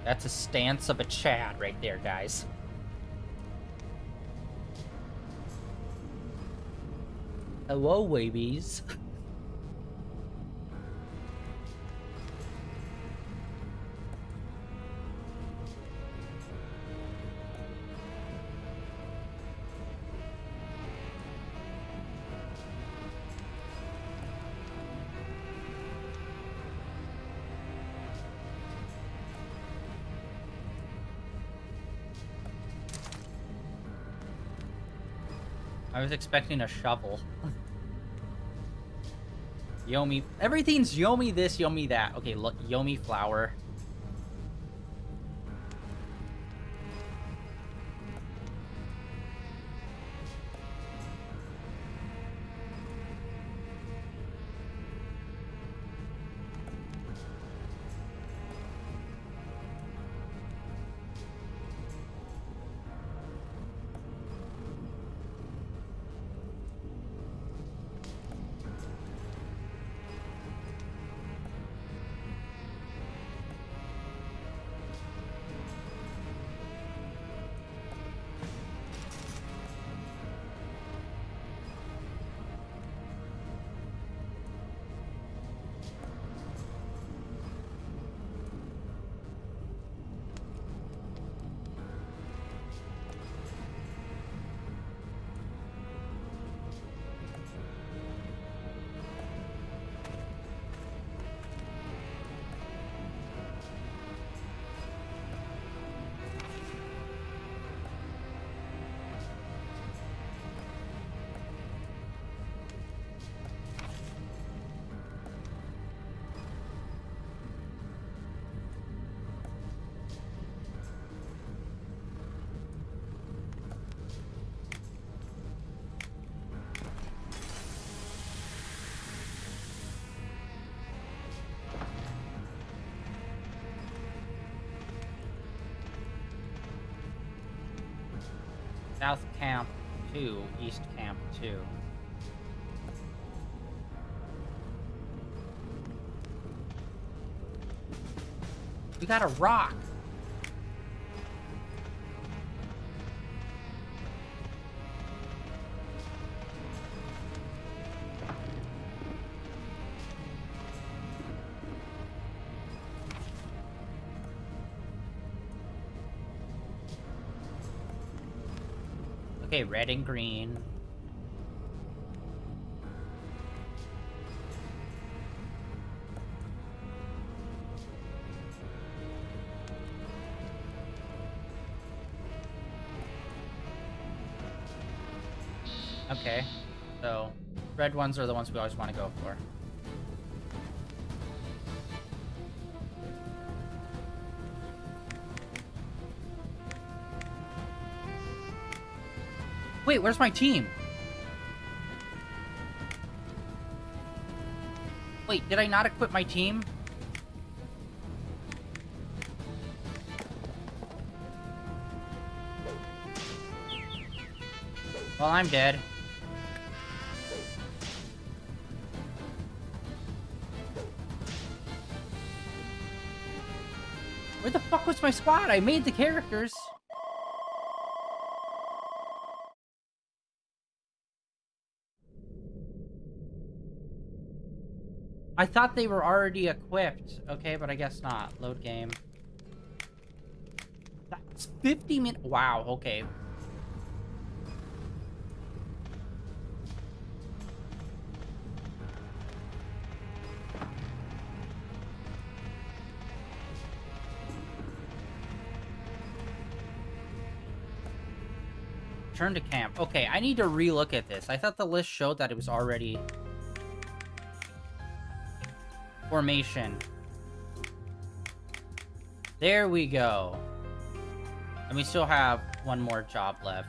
That's a stance of a Chad right there, guys. Hello, babies. I was expecting a shovel. Yomi. Everything's Yomi this, Yomi that. Okay, look, Yomi flower. South Camp 2, East Camp 2. We got a rock. Okay, red and green. Okay, so red ones are the ones we always want to go for. Wait, where's my team? Wait, did I not equip my team? Well, I'm dead. Where the fuck was my squad? I made the characters. I thought they were already equipped. Okay, but I guess not. Load game. That's 50 minutes. Wow, okay. Turn to camp. Okay, I need to relook at this. I thought the list showed that it was already... Formation. There we go. And we still have one more job left.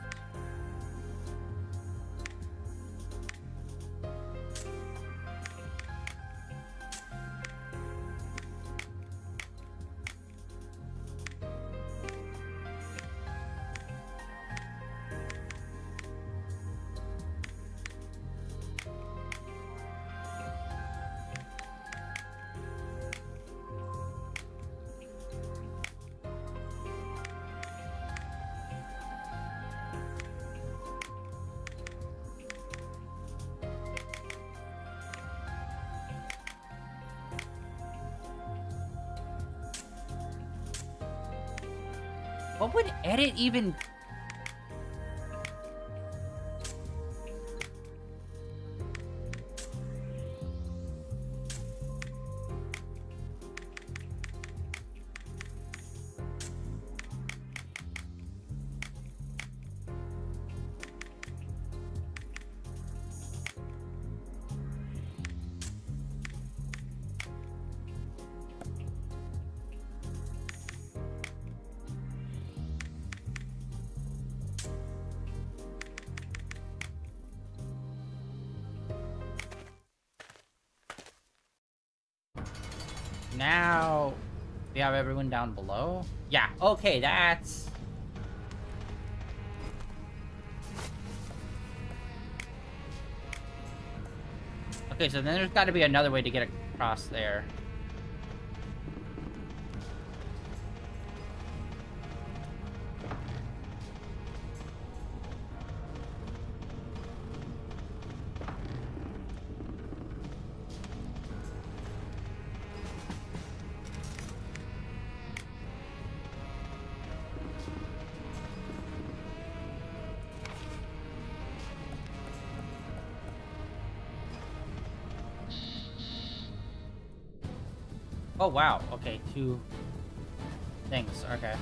What would edit even... Now, we have everyone down below? Yeah, okay, that's... Okay, so then there's got to be another way to get across there. Oh, wow. Okay, 2 things. Okay.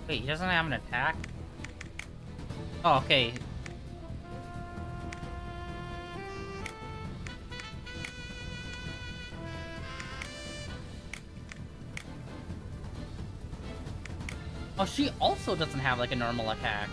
Wait, he doesn't have an attack? Oh, okay. Oh, she also doesn't have, like, a normal attack.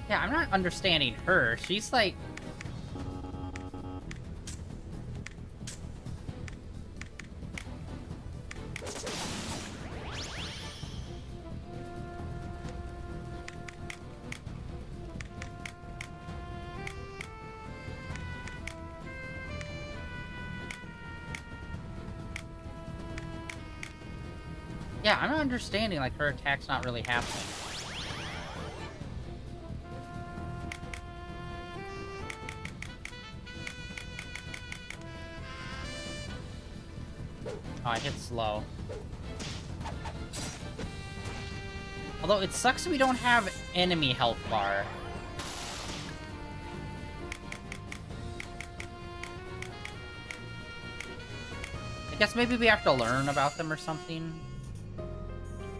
Yeah, I'm not understanding her. She's like... Yeah, I'm not understanding, like, her attack's not really happening. Oh, I hit slow. Although, it sucks we don't have enemy health bar. I guess maybe we have to learn about them or something.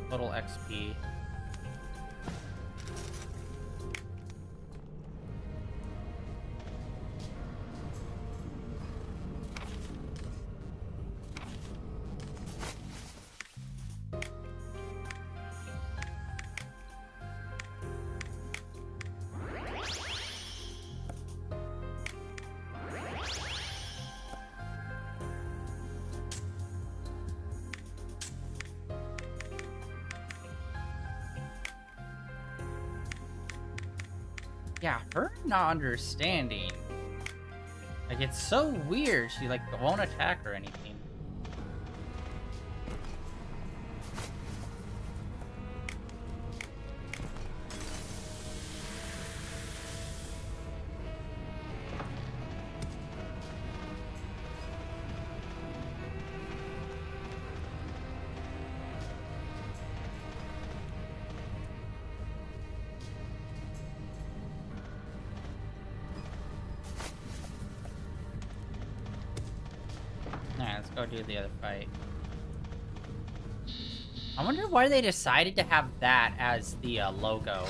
Total XP. Yeah, her not understanding. Like, it's so weird. She, like, won't attack or anything. Alright, let's go do the other fight. I wonder why they decided to have that as the logo.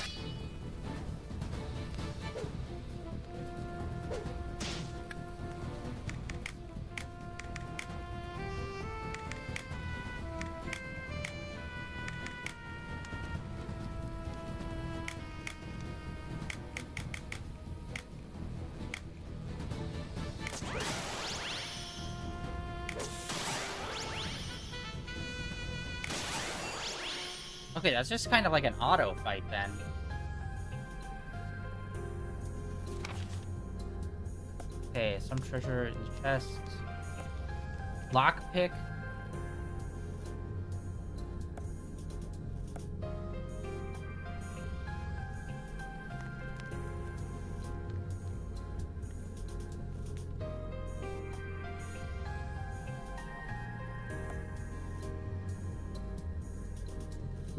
Okay, that's just kind of like an auto fight then. Okay, some treasure in the chest. Lockpick.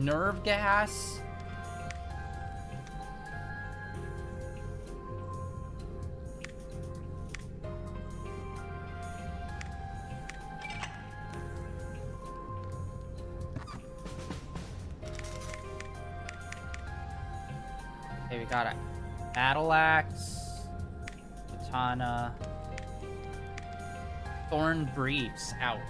Nerve gas. Okay, we got a battle axe, katana, thorn briefs. Ouch.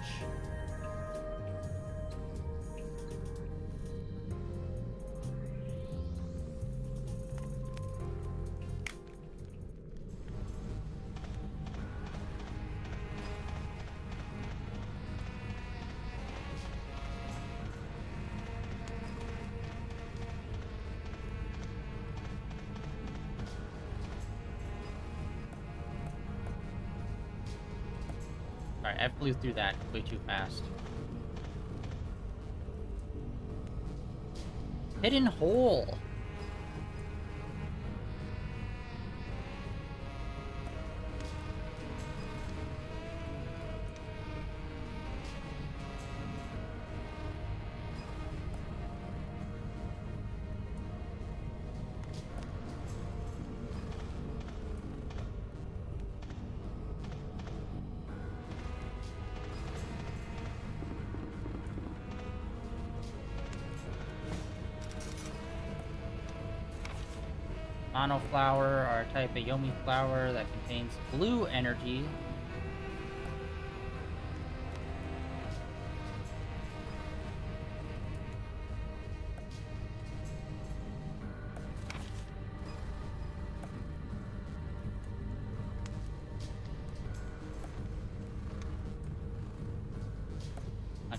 Alright, I flew through that way too fast. Hidden hole. Mono flower are a type of Yomi flower that contains blue energy.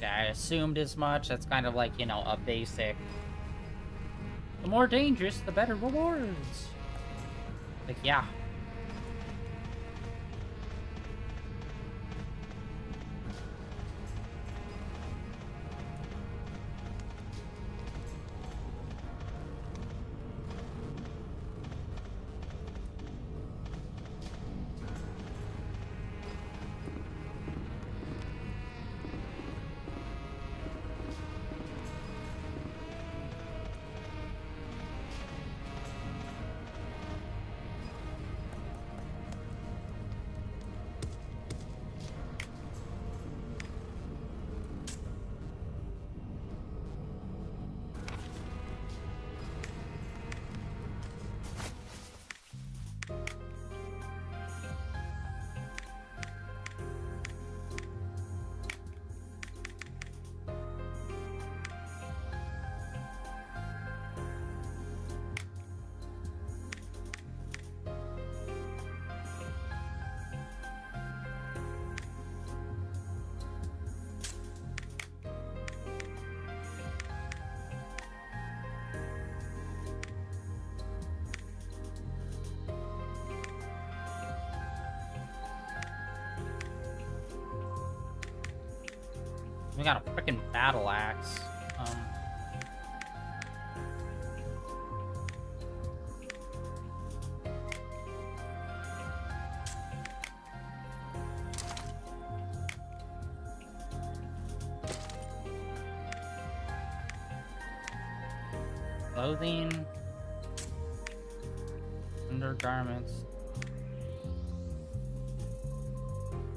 Okay, I assumed as much. That's kind of like, you know, a basic. The more dangerous, the better rewards. Like, yeah. We got a freaking battle axe. Clothing. Undergarments.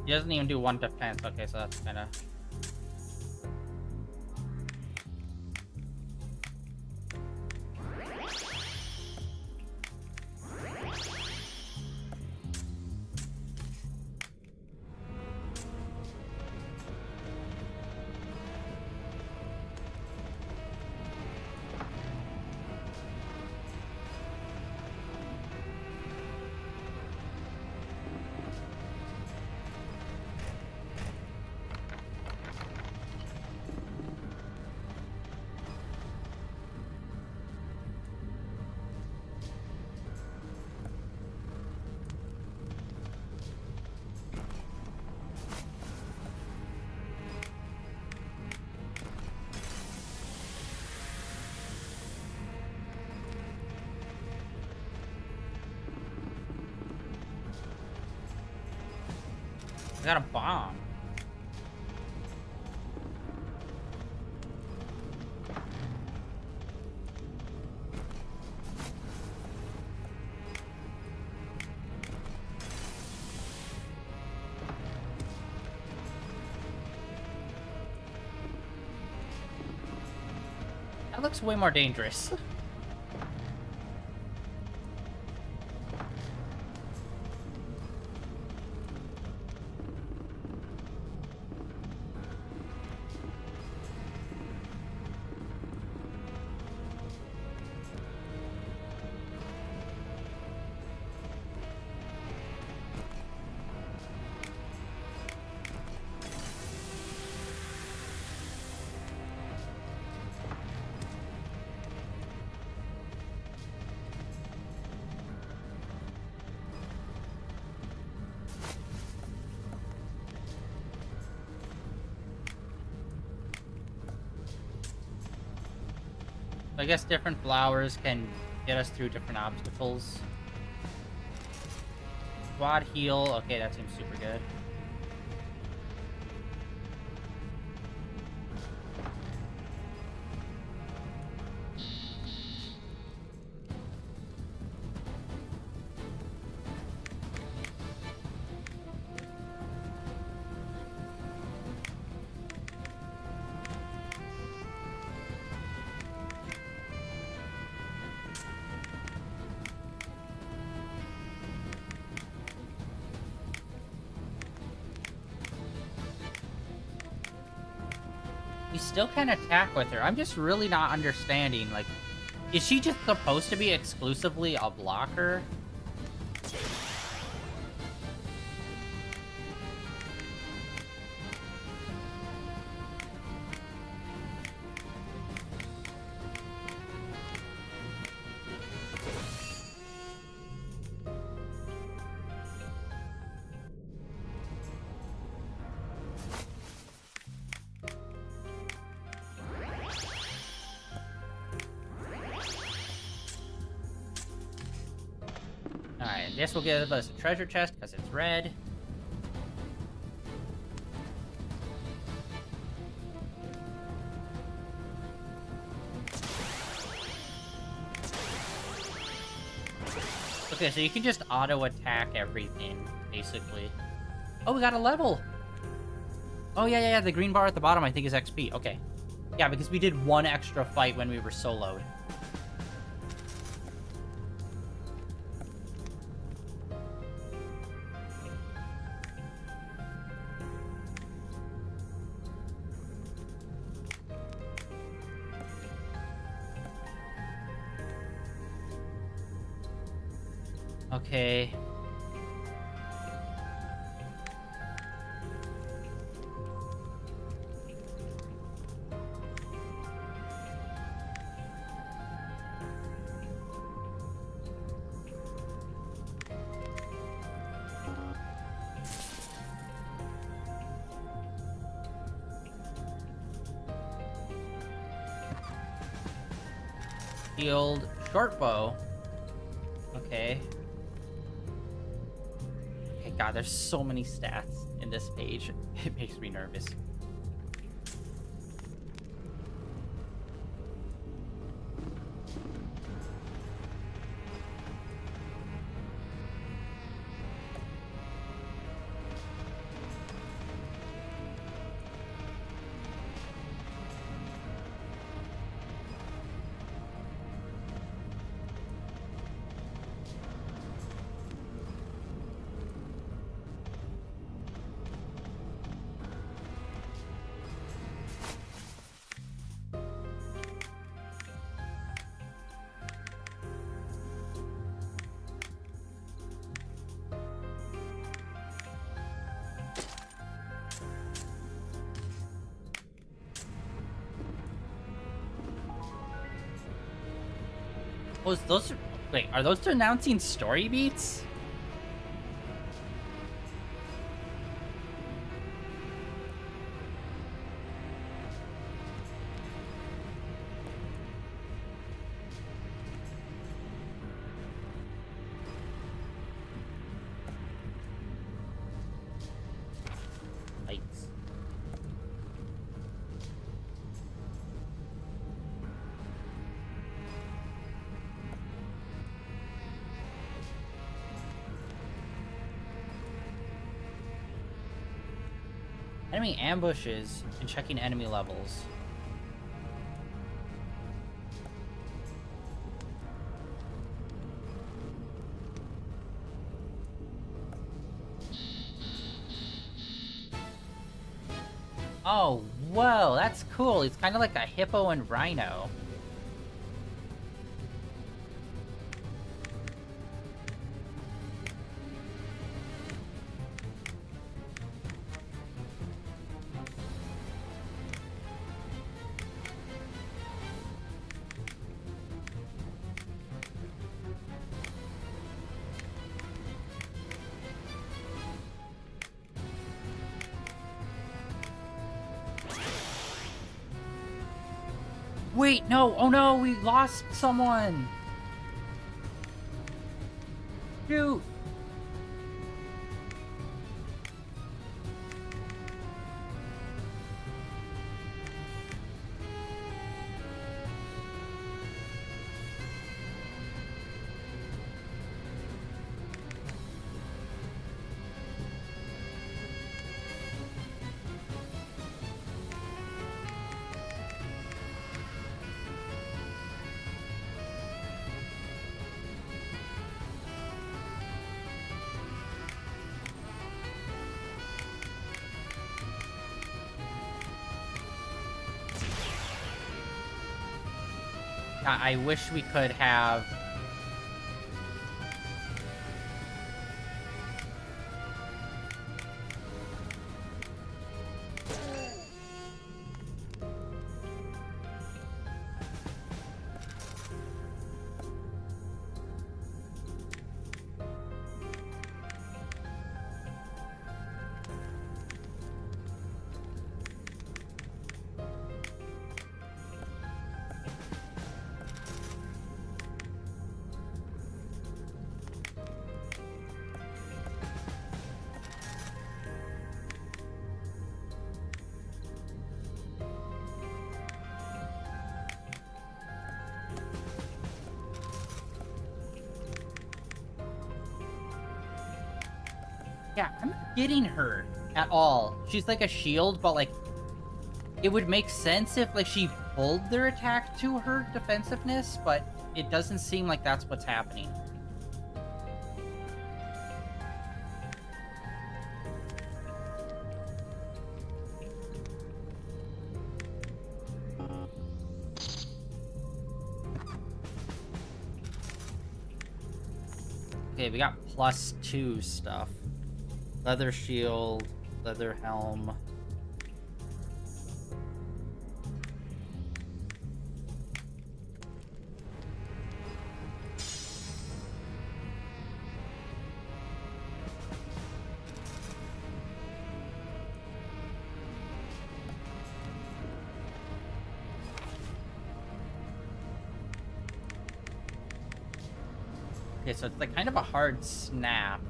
He doesn't even do 1 defense. Okay, so that's kind of... I got a bomb. That looks way more dangerous. I guess different flowers can get us through different obstacles. Quad heal. Okay, that seems super good. We still can attack with her. I'm just really not understanding. Like, is she just supposed to be exclusively a blocker? this will give us a treasure chest because it's red. Okay, so you can just auto-attack everything, basically. Oh, we got a level! Oh, yeah, the green bar at the bottom I think is XP. Okay. Yeah, because we did one extra fight when we were soloed. Okay. Shield, short bow. Okay. Okay, God, there's so many stats in this page. It makes me nervous. Oh, those... Wait, are those denouncing story beats? Lights. Enemy ambushes and checking enemy levels. Oh, whoa, that's cool. It's kind of like a hippo and rhino. Wait, no! Oh no, we lost someone! Shoot! I wish we could have... Yeah, I'm not getting her at all. She's like a shield, but like it would make sense if like she pulled their attack to her defensiveness, but it doesn't seem like that's what's happening. Okay, we got +2 stuff. Leather shield, leather helm. Okay, so it's like kind of a hard snap.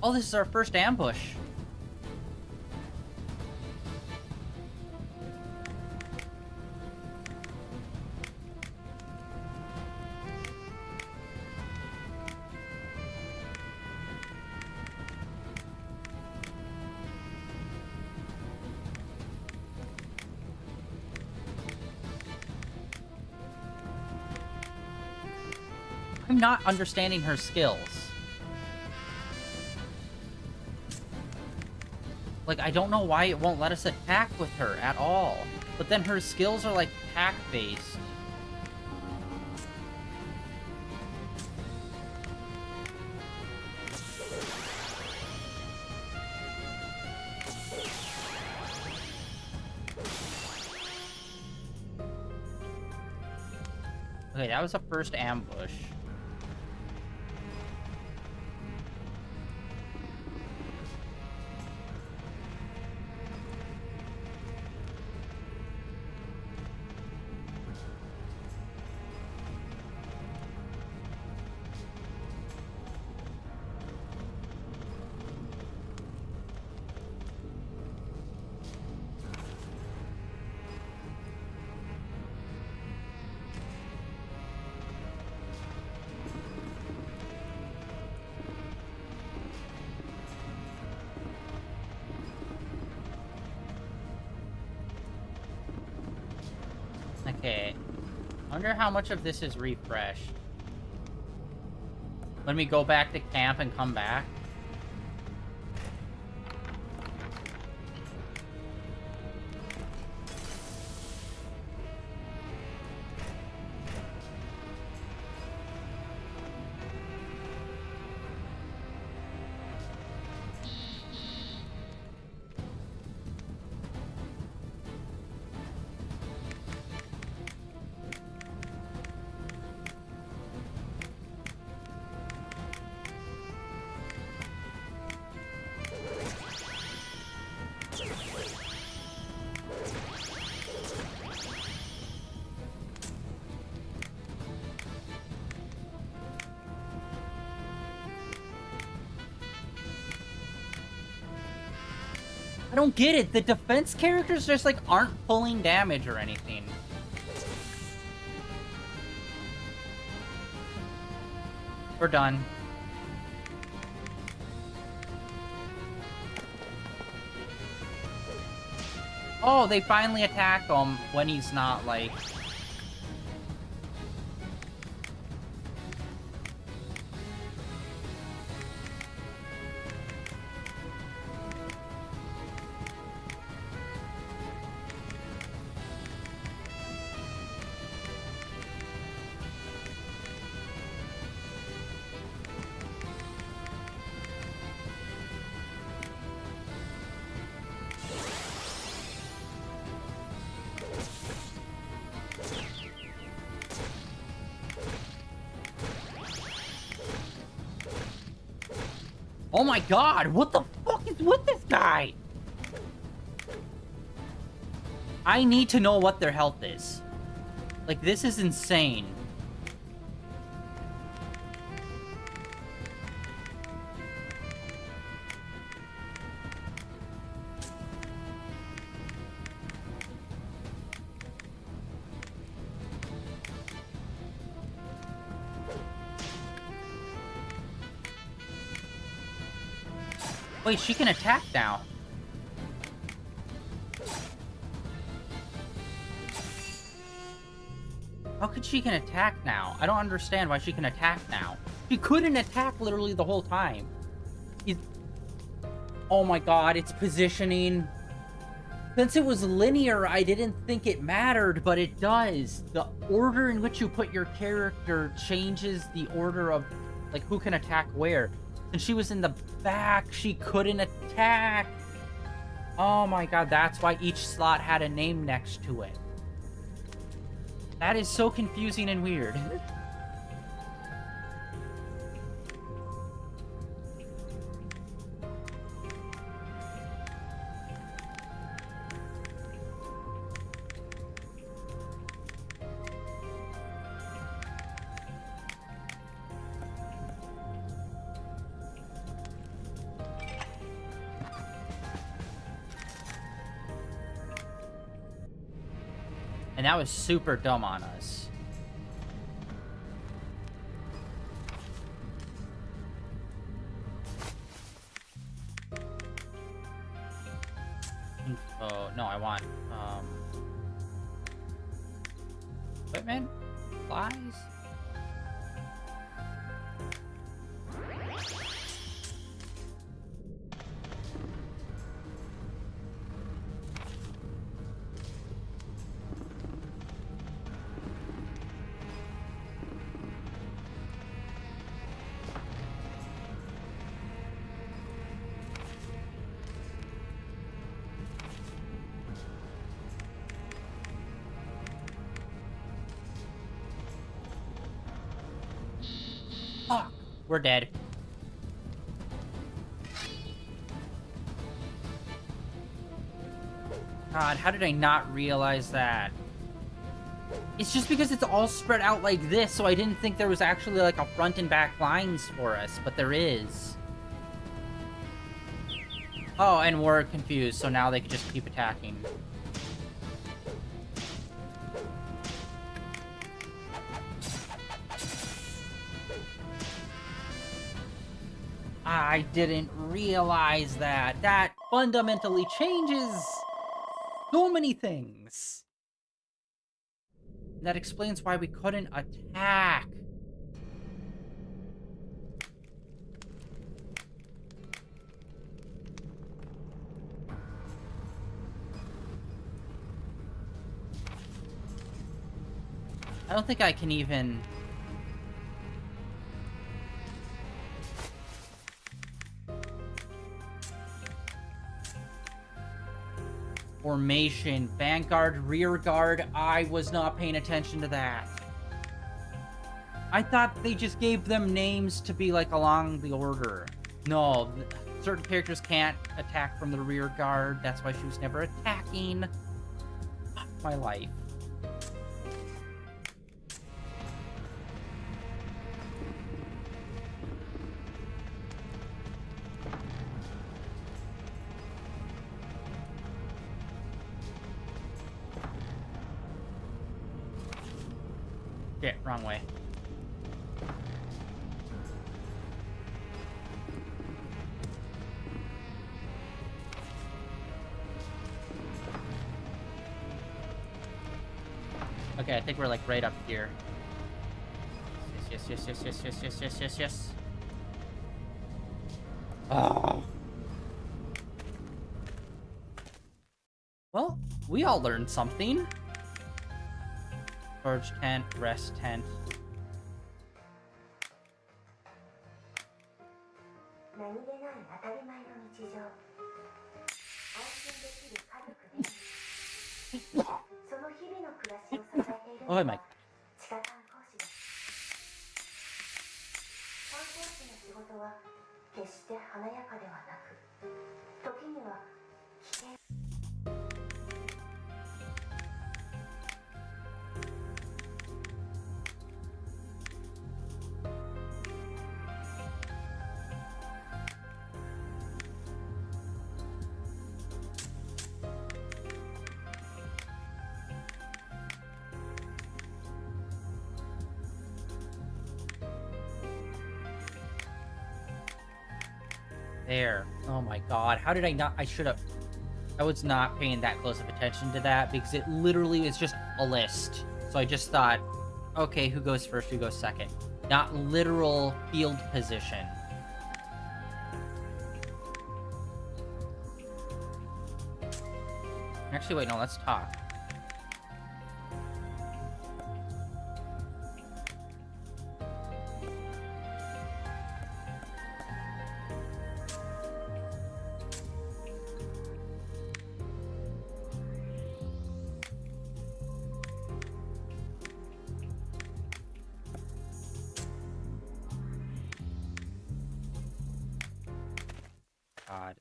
Oh, this is our first ambush. I'm not understanding her skills. Like, I don't know why it won't let us attack with her at all. But then her skills are, like, attack-based. Okay, that was the first ambush. Okay. I wonder how much of this is refreshed. Let me go back to camp and come back. I don't get it. The defense characters just, like, aren't pulling damage or anything. We're done. Oh, they finally attack him when he's not, like... Oh my god, what the fuck is with this guy? I need to know what their health is. Like, this is insane. Wait, she can attack now. How could she can attack now? I don't understand why she can attack now. She couldn't attack literally the whole time. Oh my god, it's positioning. Since it was linear, I didn't think it mattered, but it does. The order in which you put your character changes the order of, like, who can attack where. And she was in the back, she couldn't attack. Oh my god, that's why each slot had a name next to it. That is so confusing and weird. And that was super dumb on us. Oh, no, I want, equipment? Supplies? Fuck, we're dead. God, how did I not realize that? It's just because it's all spread out like this, so I didn't think there was actually like a front and back lines for us, but there is. Oh, and we're confused, so now they can just keep attacking. I didn't realize that. That fundamentally changes so many things. That explains why we couldn't attack. I don't think I can even... Formation, vanguard, rear guard. I was not paying attention to that. I thought they just gave them names to be like along the order. No, certain characters can't attack from the rear guard. That's why she was never attacking. Fuck my life. Shit, wrong way. Okay, I think we're like right up here. Yes, yes, yes, yes, yes, yes, yes, yes, yes. Oh. Well, we all learned something. Storage tent, rest tent. Oh my.
決して華やかではなく、時には危険。
There. Oh my god. How did I not? I should have. I was not paying that close of attention to that because it literally is just a list. So I just thought, okay, who goes first, who goes second? Not literal field position. Actually, wait, no, let's talk. God.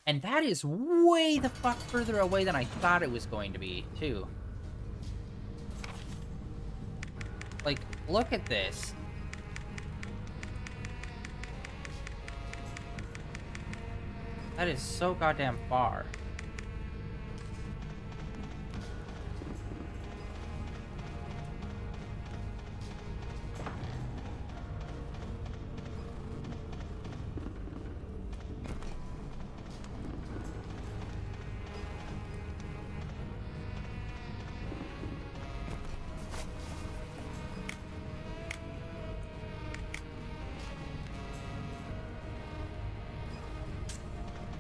And that is way the fuck further away than I thought it was going to be, too. Like, look at this. That is so goddamn far.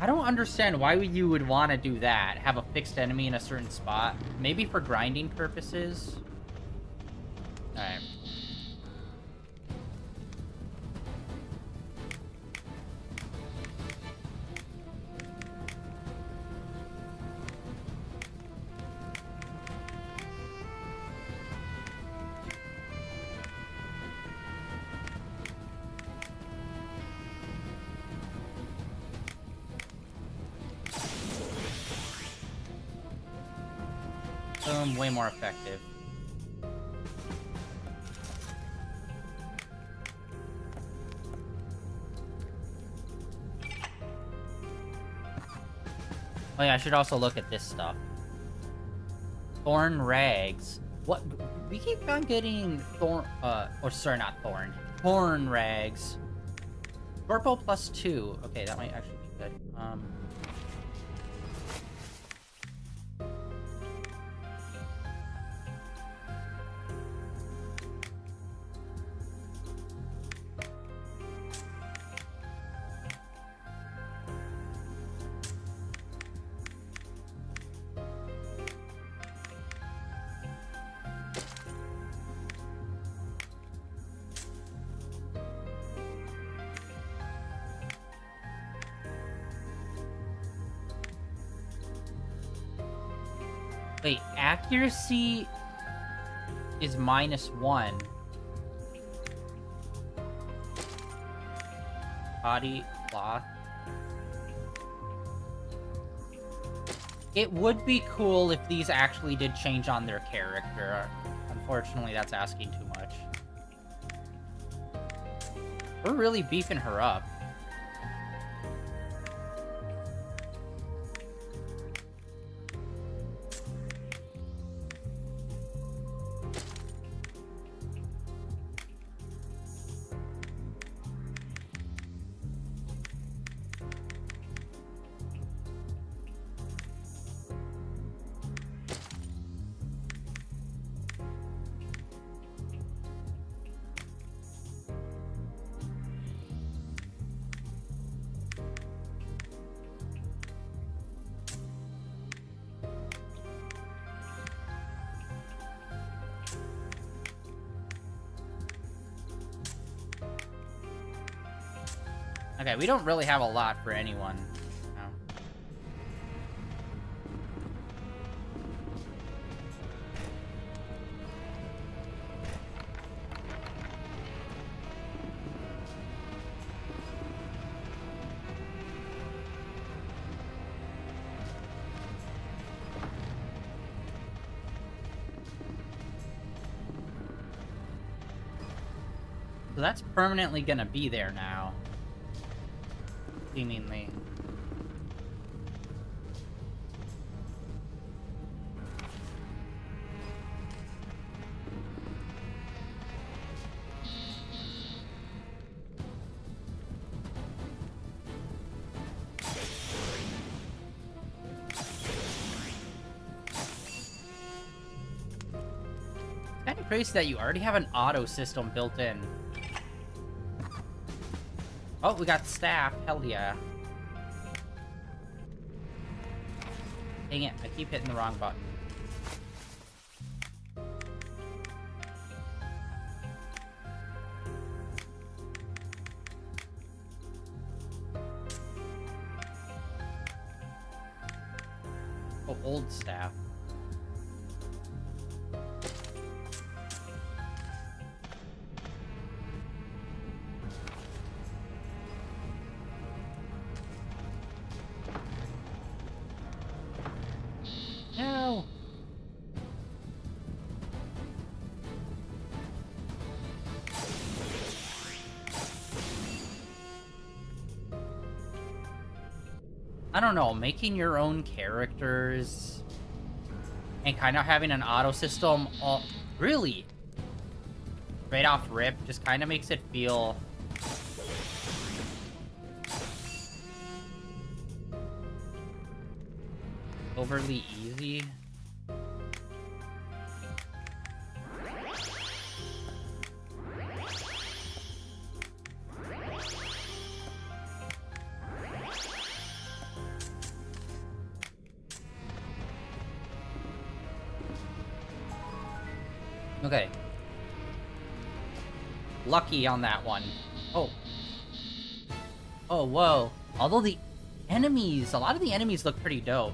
I don't understand why you would want to do that. Have a fixed enemy in a certain spot. Maybe for grinding purposes. Alright. Boom, way more effective. Oh yeah, I should also look at this stuff. Thorn rags. What? We keep on getting thorn, or sorry, not thorn. Horn rags. Purple +2. Okay, that might actually be good. Wait, accuracy is -1. Body, cloth. It would be cool if these actually did change on their character. Unfortunately, that's asking too much. We're really beefing her up. Okay, we don't really have a lot for anyone. No. that's permanently gonna be there now. Seemingly. Kind of crazy that you already have an auto system built in. Oh, we got staff. Hell yeah. Dang it, I keep hitting the wrong button. Oh, old staff. No! I don't know, making your own characters and kind of having an auto system, really, right off rip, just kind of makes it feel overly easy. Okay. Lucky on that one. Oh. Oh, whoa. Although the enemies, a lot of the enemies look pretty dope.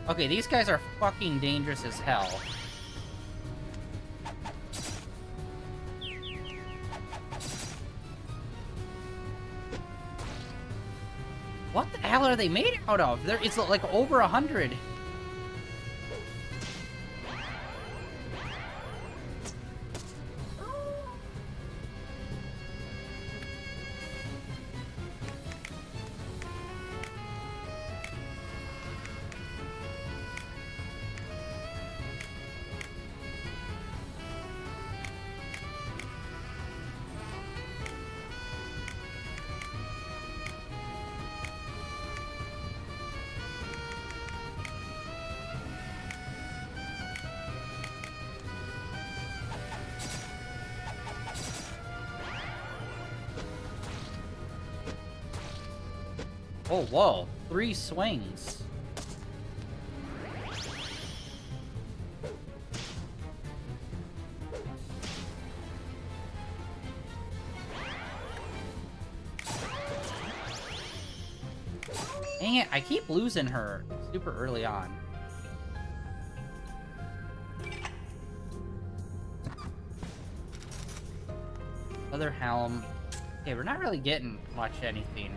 Okay, these guys are fucking dangerous as hell. What the hell are they made out of? It's like over 100. Oh, whoa. 3 swings. Dang it, I keep losing her super early on. Other helm. Okay, we're not really getting much anything.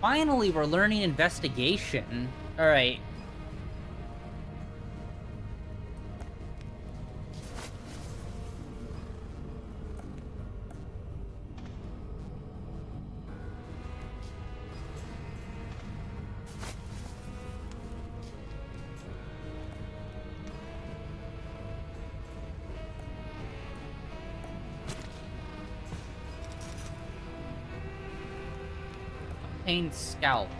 Finally, we're learning investigation. All right. Obtained scalp.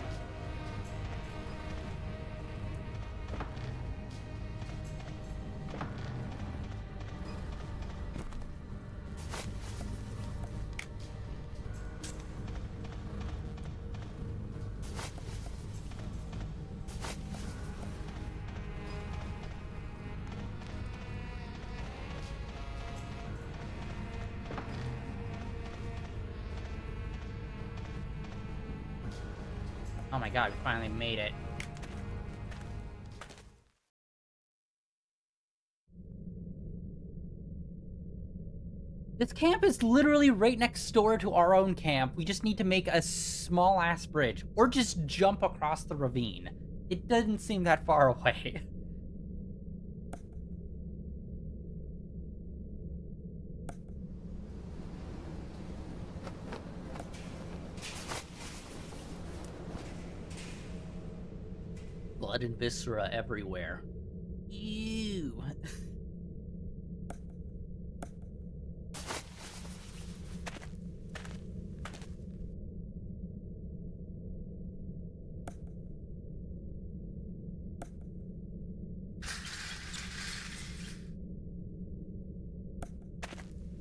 Oh my god, we finally made it. This camp is literally right next door to our own camp. We just need to make a small-ass bridge. Or just jump across the ravine. It doesn't seem that far away. Blood and viscera everywhere. Ew.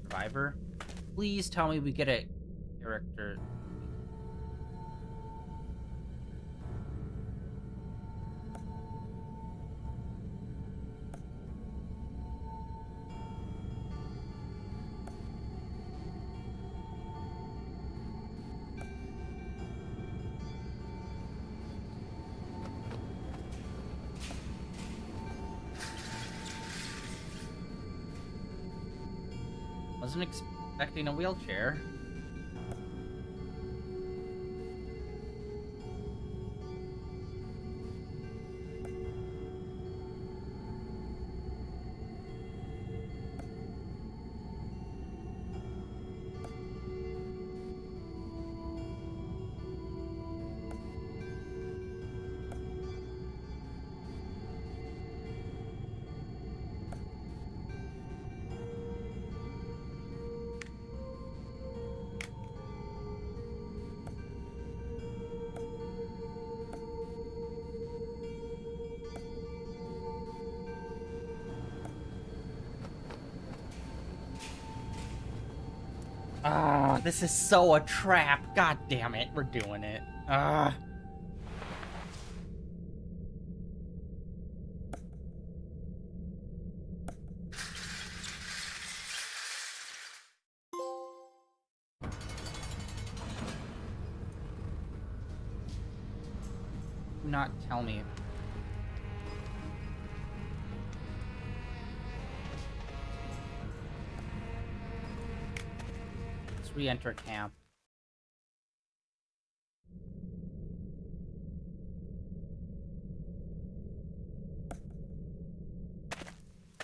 Survivor? Please tell me we get a character. Wasn't expecting a wheelchair. Ah, this is so a trap. God damn it, we're doing it. Ah. Do not tell me. Let's re-enter camp.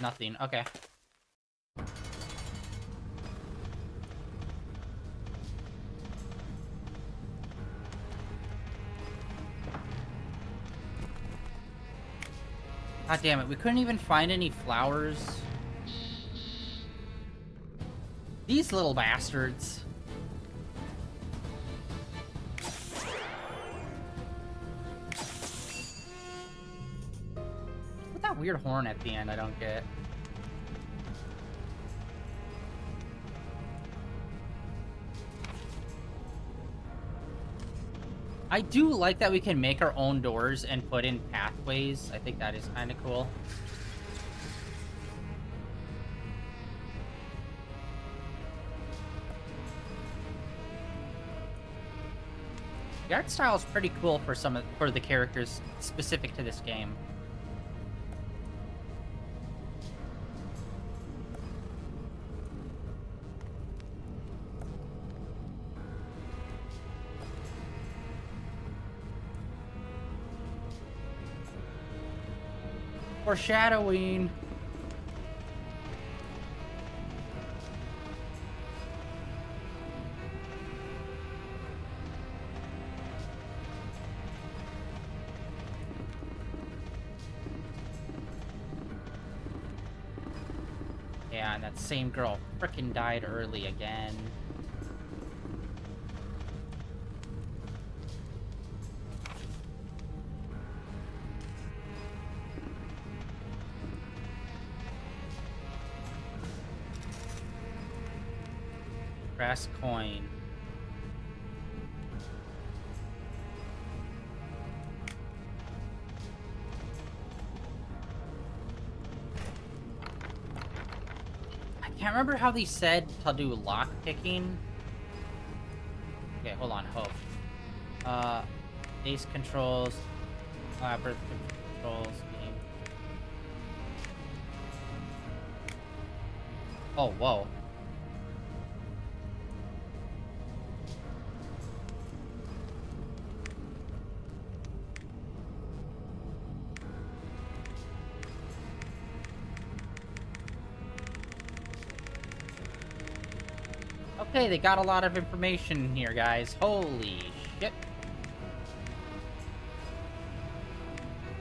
Nothing. Okay. God damn it, we couldn't even find any flowers. These little bastards. What's that weird horn at the end I don't get? I do like that we can make our own doors and put in pathways. I think that is kind of cool. The art style is pretty cool for for the characters specific to this game. Foreshadowing. Yeah, and that same girl frickin' died early again. Brass coin. I can't remember how they said to do lock picking. Okay, hold on, hope. Ace controls, Labyrinth controls, game. Oh, whoa. Okay, they got a lot of information here, guys. Holy shit.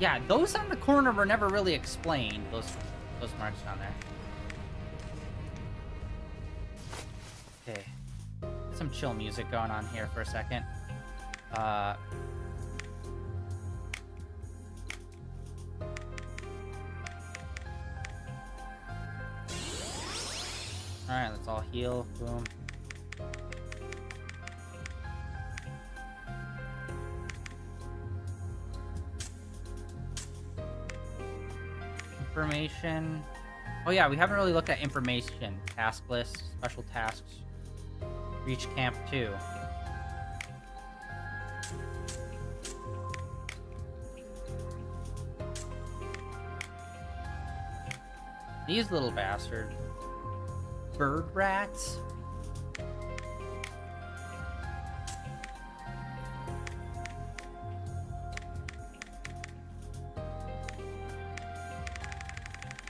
Yeah, those on the corner were never really explained. Those marks down there. Okay. Some chill music going on here for a second. Alright, let's all heal. Boom. Information. Oh yeah, we haven't really looked at information. Task list, special tasks. Reach camp 2. These little bastards. Bird rats?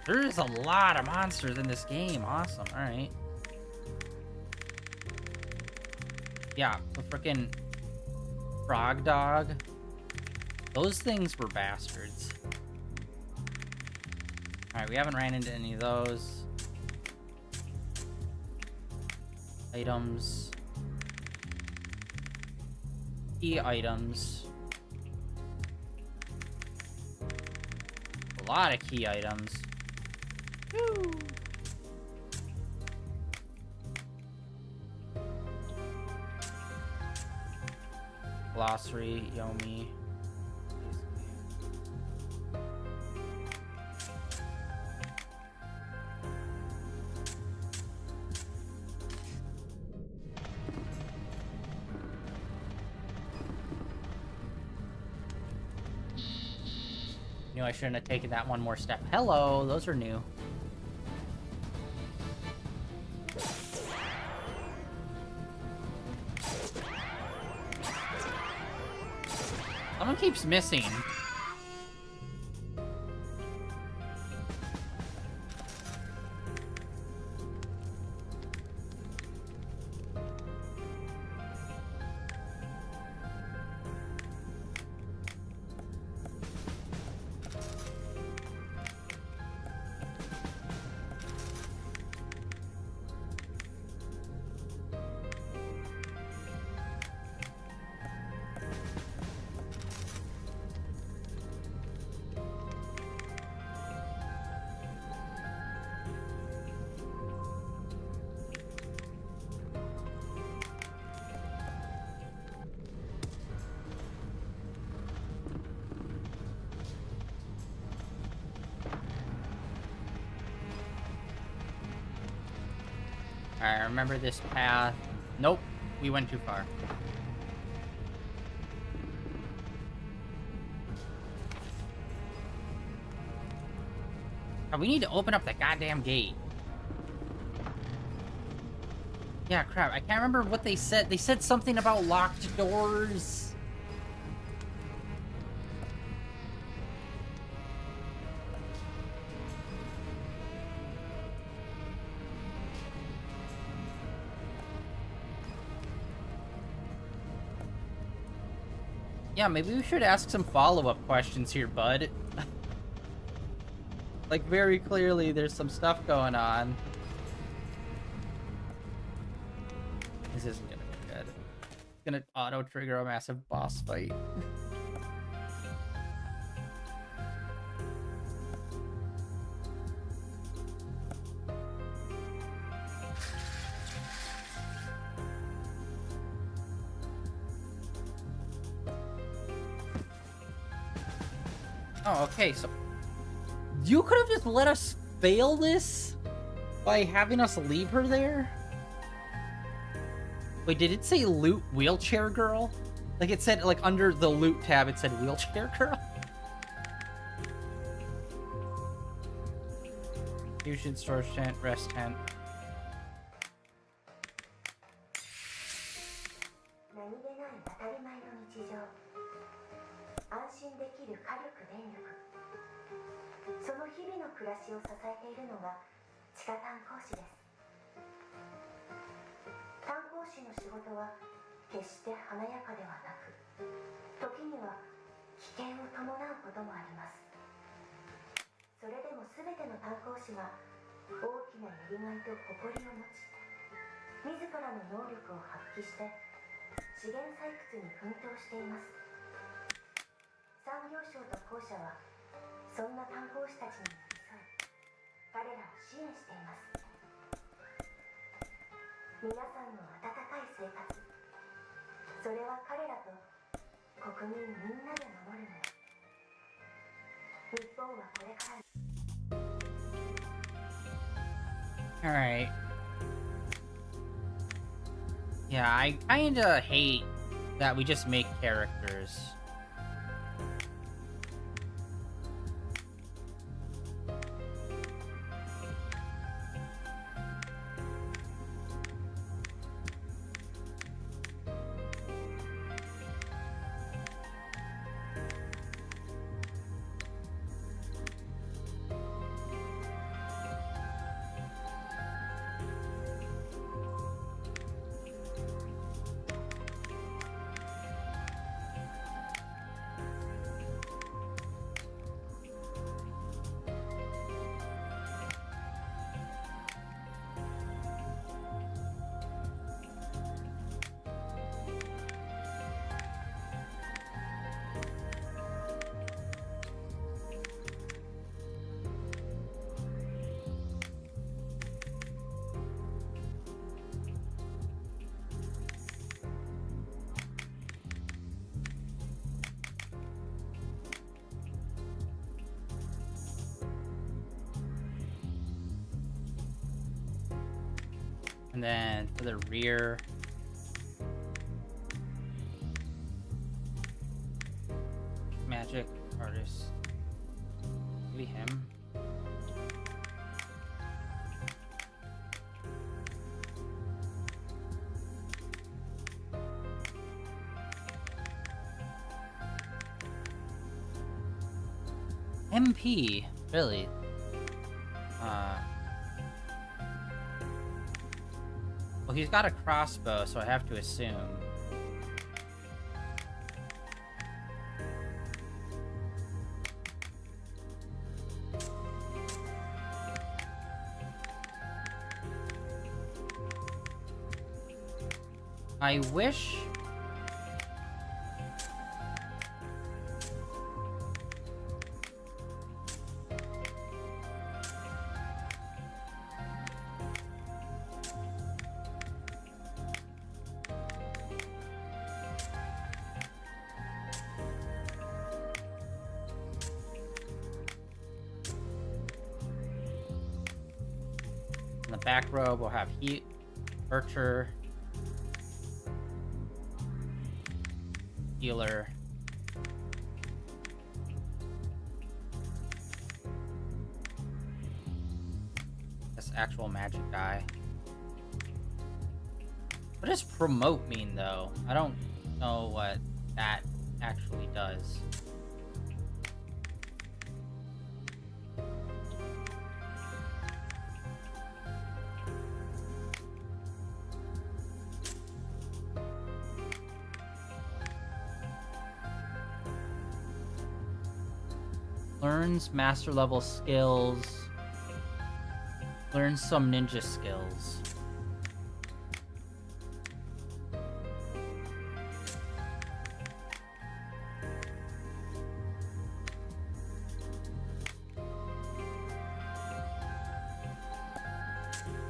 There's a lot of monsters in this game. Awesome. Alright. Yeah, the frickin' frog dog. Those things were bastards. Alright, we haven't ran into any of those. Items. Key items. A lot of key items. Woo! Glossary, Yomi. Knew I shouldn't have taken that one more step. Hello, those are new. Someone keeps missing. I remember this path. Nope, we went too far. Oh, we need to open up that goddamn gate. Yeah, crap. I can't remember what they said. They said something about locked doors. Yeah, maybe we should ask some follow-up questions here, bud. Like, very clearly, there's some stuff going on. This isn't gonna be good. It's gonna auto-trigger a massive boss fight. Oh, okay, so you could have just let us fail this by having us leave her there? Wait, did it say loot wheelchair girl? Like it said, like under the loot tab, it said wheelchair girl? Fusion storage tent, rest tent.
何気ない当たり前の日常。安心できる火力電力。その日々の暮らしを支えているのが地下炭鉱師です。炭鉱師の仕事は決して華やかではなく、時には危険を伴うこともあります。それでも全ての炭鉱師が大きなやりがいと誇りを持ち、自らの能力を発揮して資源採掘に奮闘しています。産業省と公社はそんな炭鉱師たちに寄り添い、彼らを支援しています。皆さんの温かい生活、それは彼らと国民みんなで守るもの。日本はこれから。
Alright. Yeah, I kinda hate that we just make characters. And then for the rear, magic artist, maybe him. MP, really? Well, he's got a crossbow, so I have to assume. I wish... In the back row, we'll have Heat, Archer, Healer, this actual magic guy. What does promote mean, though? I don't know what that actually does. Learns master level skills. Learns some ninja skills.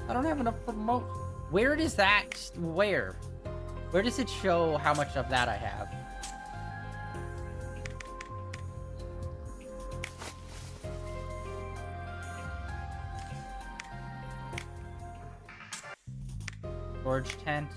I don't have enough promote. Where does that? Where? Where does it show how much of that I have? Storage tent.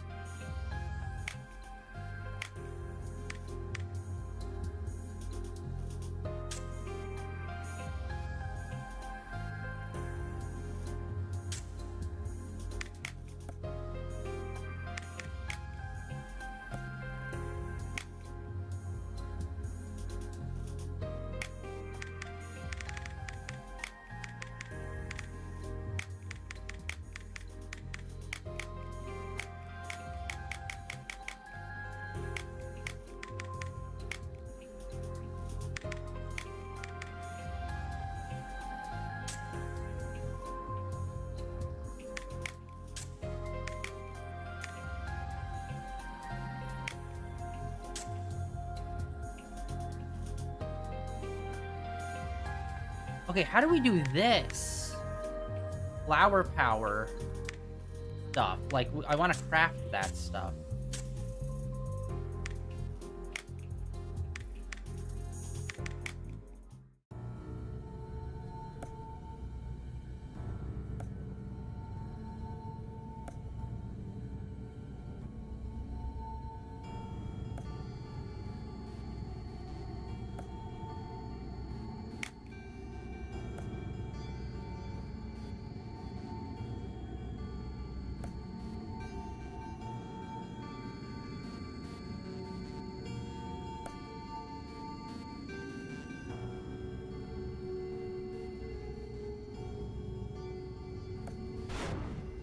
Okay, how do we do this? Flower power stuff. Like, I want to craft that stuff.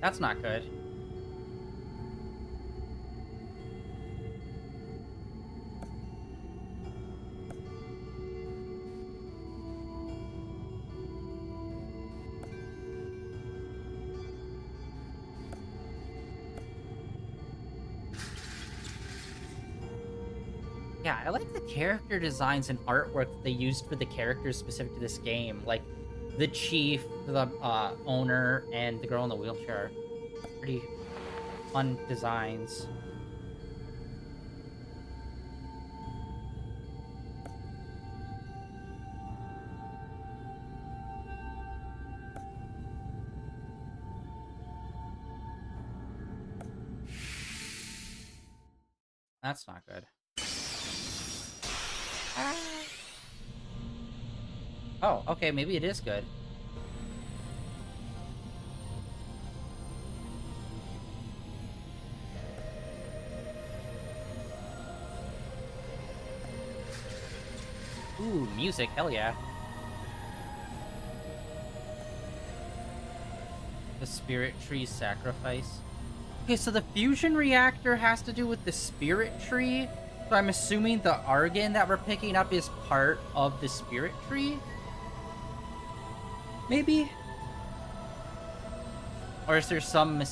That's not good. Yeah, I like the character designs and artwork that they used for the characters specific to this game. Like, the chief, the owner, and the girl in the wheelchair. Pretty fun designs. That's not good. Oh, okay, maybe it is good. Ooh, music, hell yeah. The spirit tree sacrifice. Okay, so the fusion reactor has to do with the spirit tree. So I'm assuming the argon that we're picking up is part of the spirit tree? Maybe? Or is there some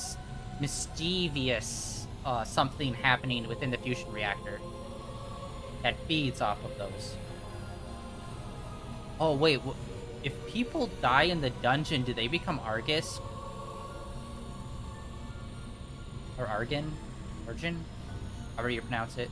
mischievous something happening within the fusion reactor that feeds off of those? Oh, wait. If people die in the dungeon, do they become Argus? Or Argon? Argin? However you pronounce it.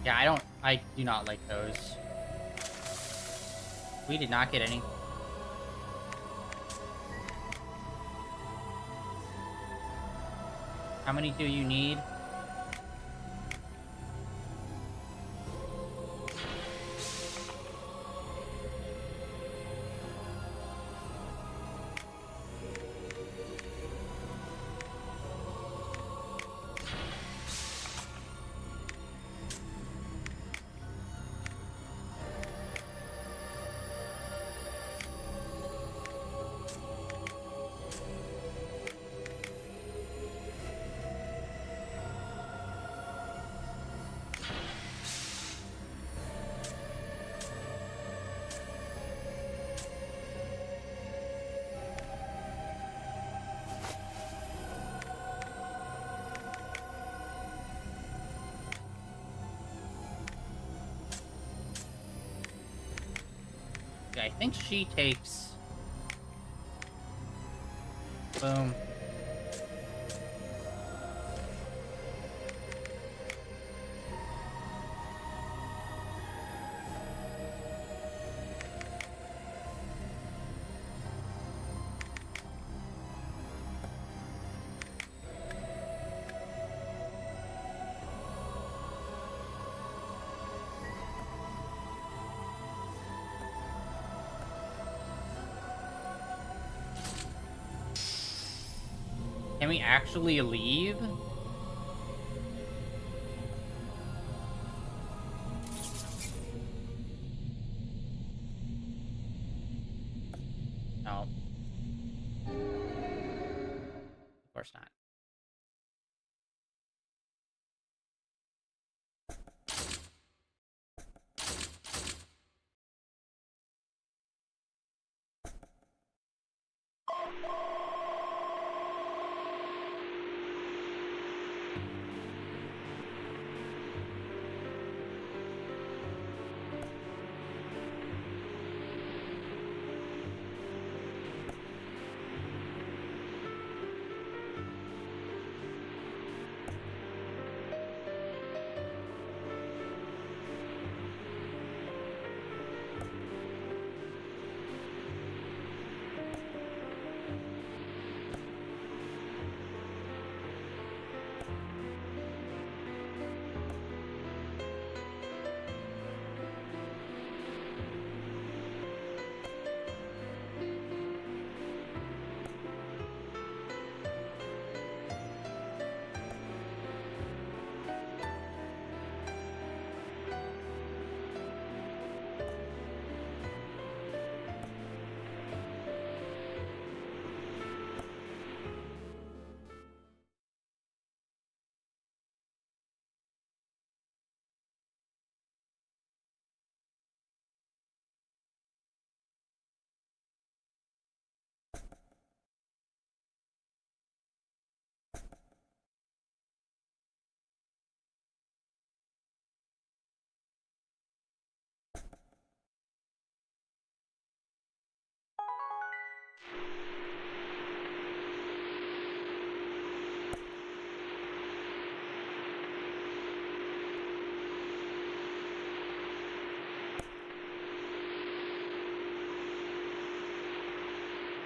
Yeah, I do not like those. We did not get any. How many do you need? Okay, I think she takes... Boom. Can we actually leave? No. Of course not.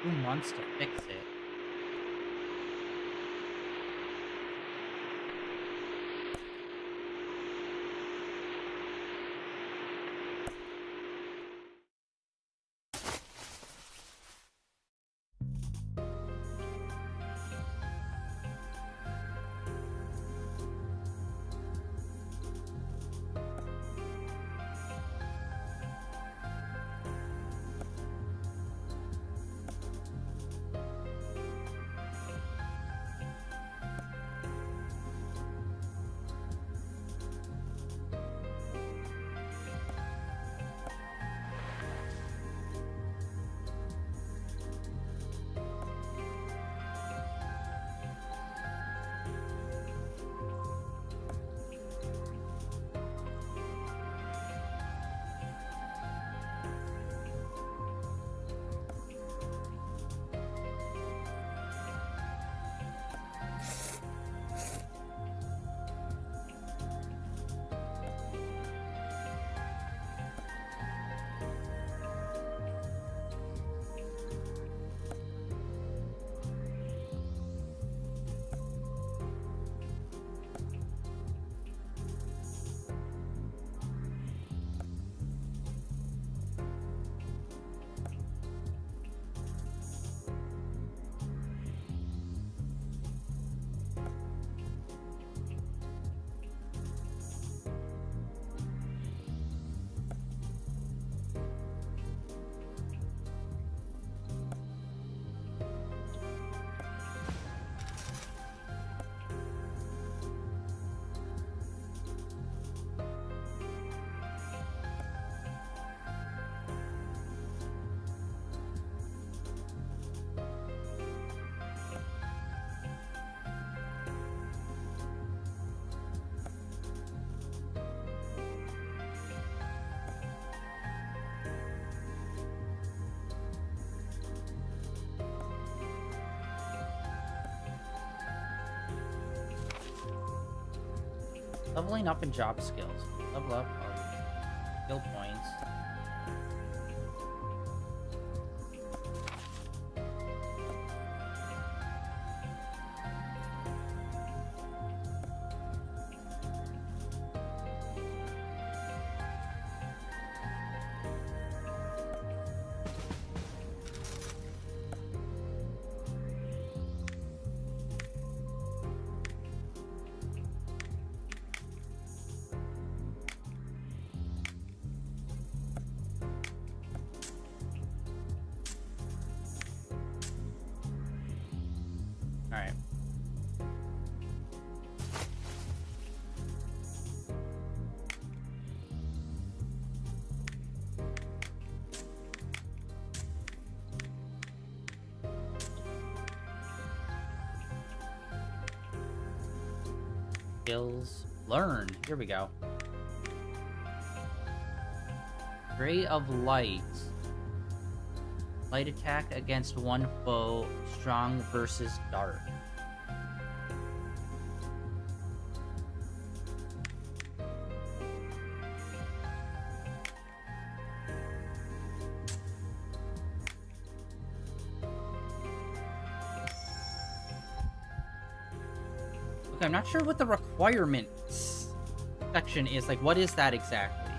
Who wants to fix it? Leveling up and job skills. Level up skill points. Alright. Skills. Learn. Here we go. Ray of Light. Light attack against one foe. Strong versus dark. Okay, I'm not sure what the requirements section is. Like, what is that exactly?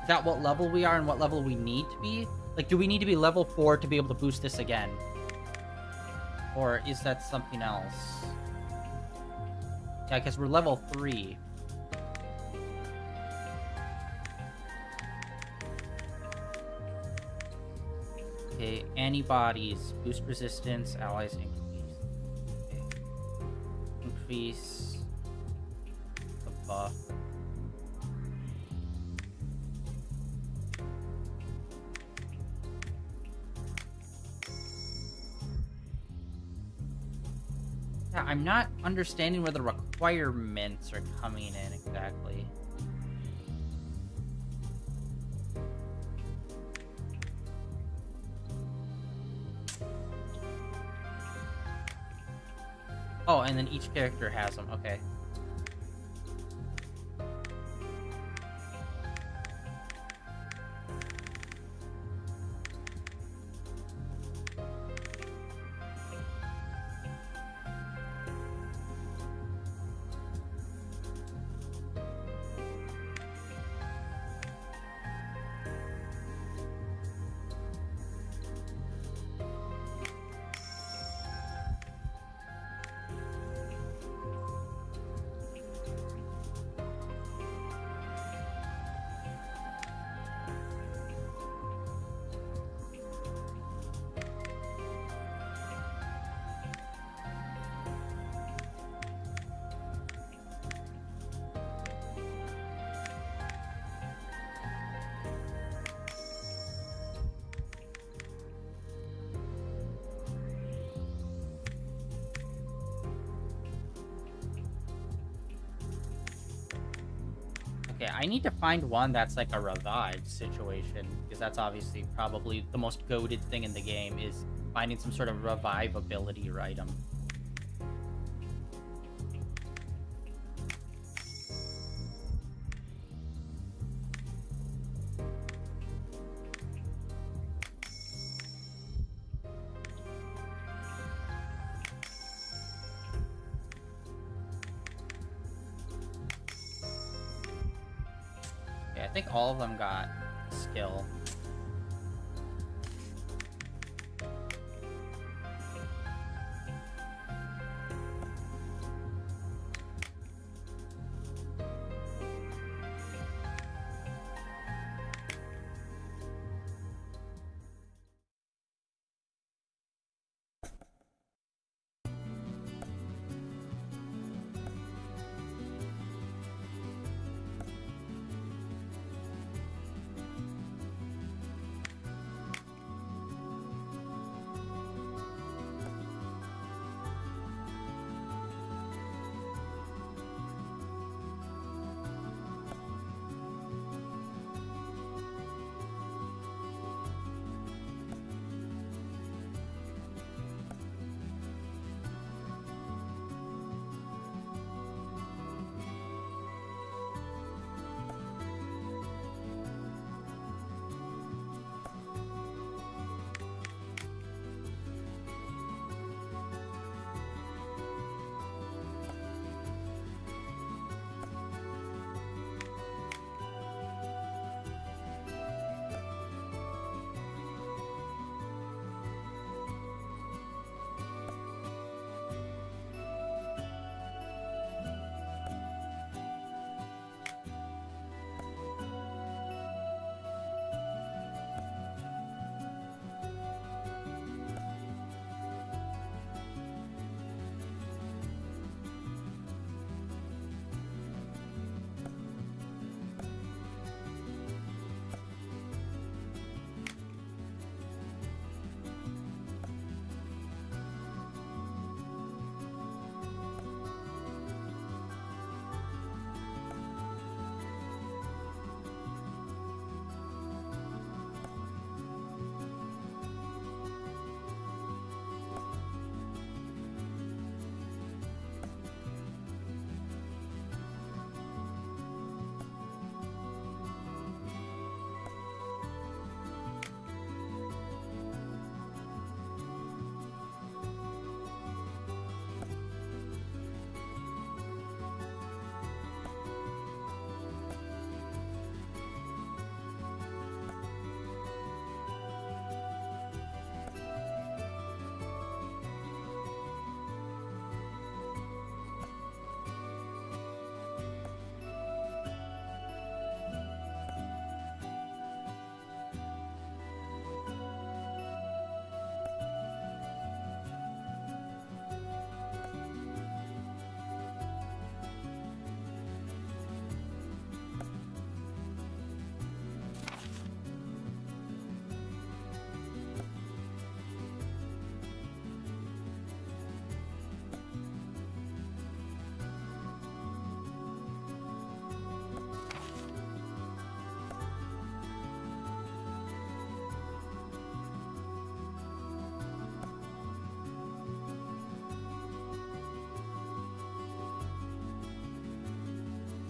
Is that what level we are and what level we need to be? Like, do we need to be level 4 to be able to boost this again? Or is that something else? Yeah, because we're level 3. Okay, antibodies. Boost resistance, allies increase. Okay. Increase the buff. Yeah, I'm not understanding where the requirements are coming in exactly. Oh, and then each character has them. Okay. Okay, I need to find one that's like a revived situation, because that's obviously probably the most goated thing in the game, is finding some sort of revive ability or item. Okay, I think all of them got skill.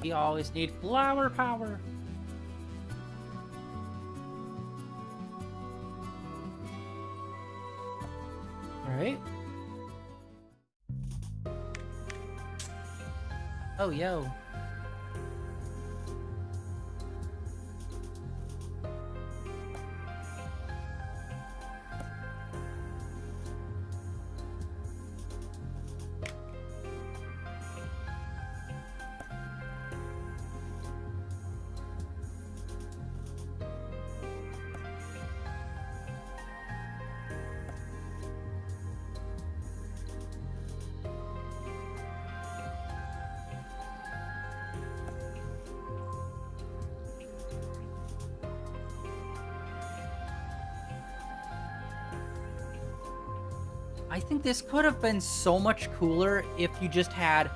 We always need flower power. Alright. Oh, yo. I think this could have been so much cooler if you just had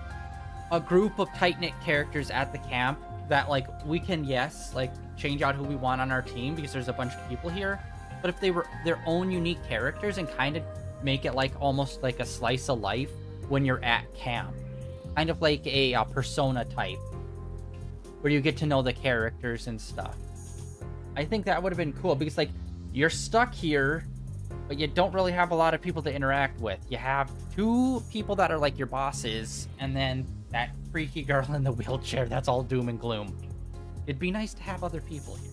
a group of tight-knit characters at the camp that, like, we can, yes, like, change out who we want on our team because there's a bunch of people here. But if they were their own unique characters and kind of make it, like, almost like a slice of life when you're at camp. Kind of like a Persona type. Where you get to know the characters and stuff. I think that would have been cool because, like, you're stuck here, but you don't really have a lot of people to interact with. You have 2 people that are like your bosses, and then that freaky girl in the wheelchair that's all doom and gloom. It'd be nice to have other people here.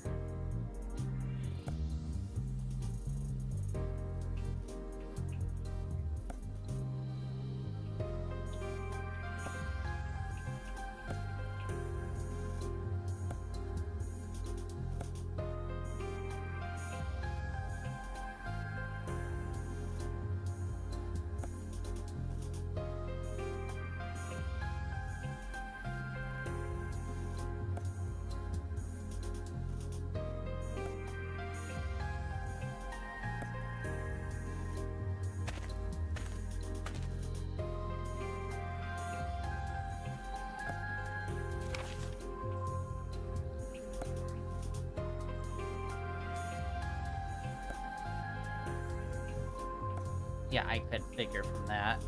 Yeah, I could figure from that.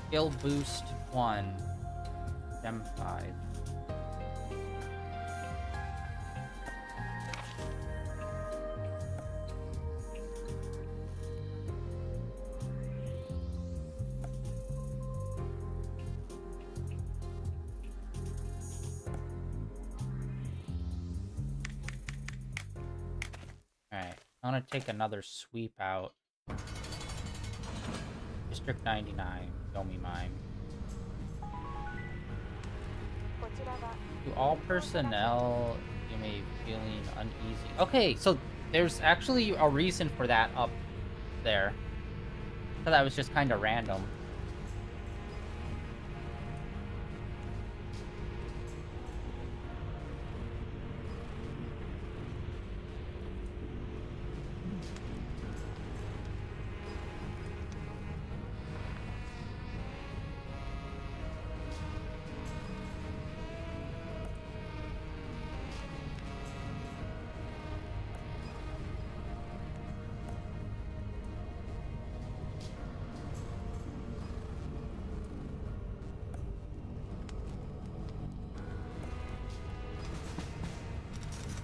Skill boost 1. Gem 5. Alright. I want to take another sweep out. District 99, Yomi Mine. To all personnel, you may be feeling uneasy. Okay, so there's actually a reason for that up there. So that was just kind of random.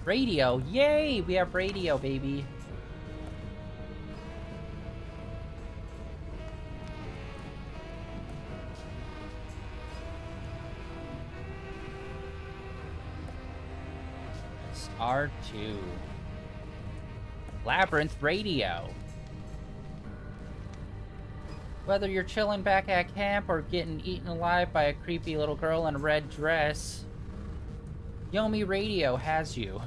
Radio, yay! We have radio, baby. It's R2. Labyrinth radio. Whether you're chilling back at camp or getting eaten alive by a creepy little girl in a red dress, Yomi Radio has you.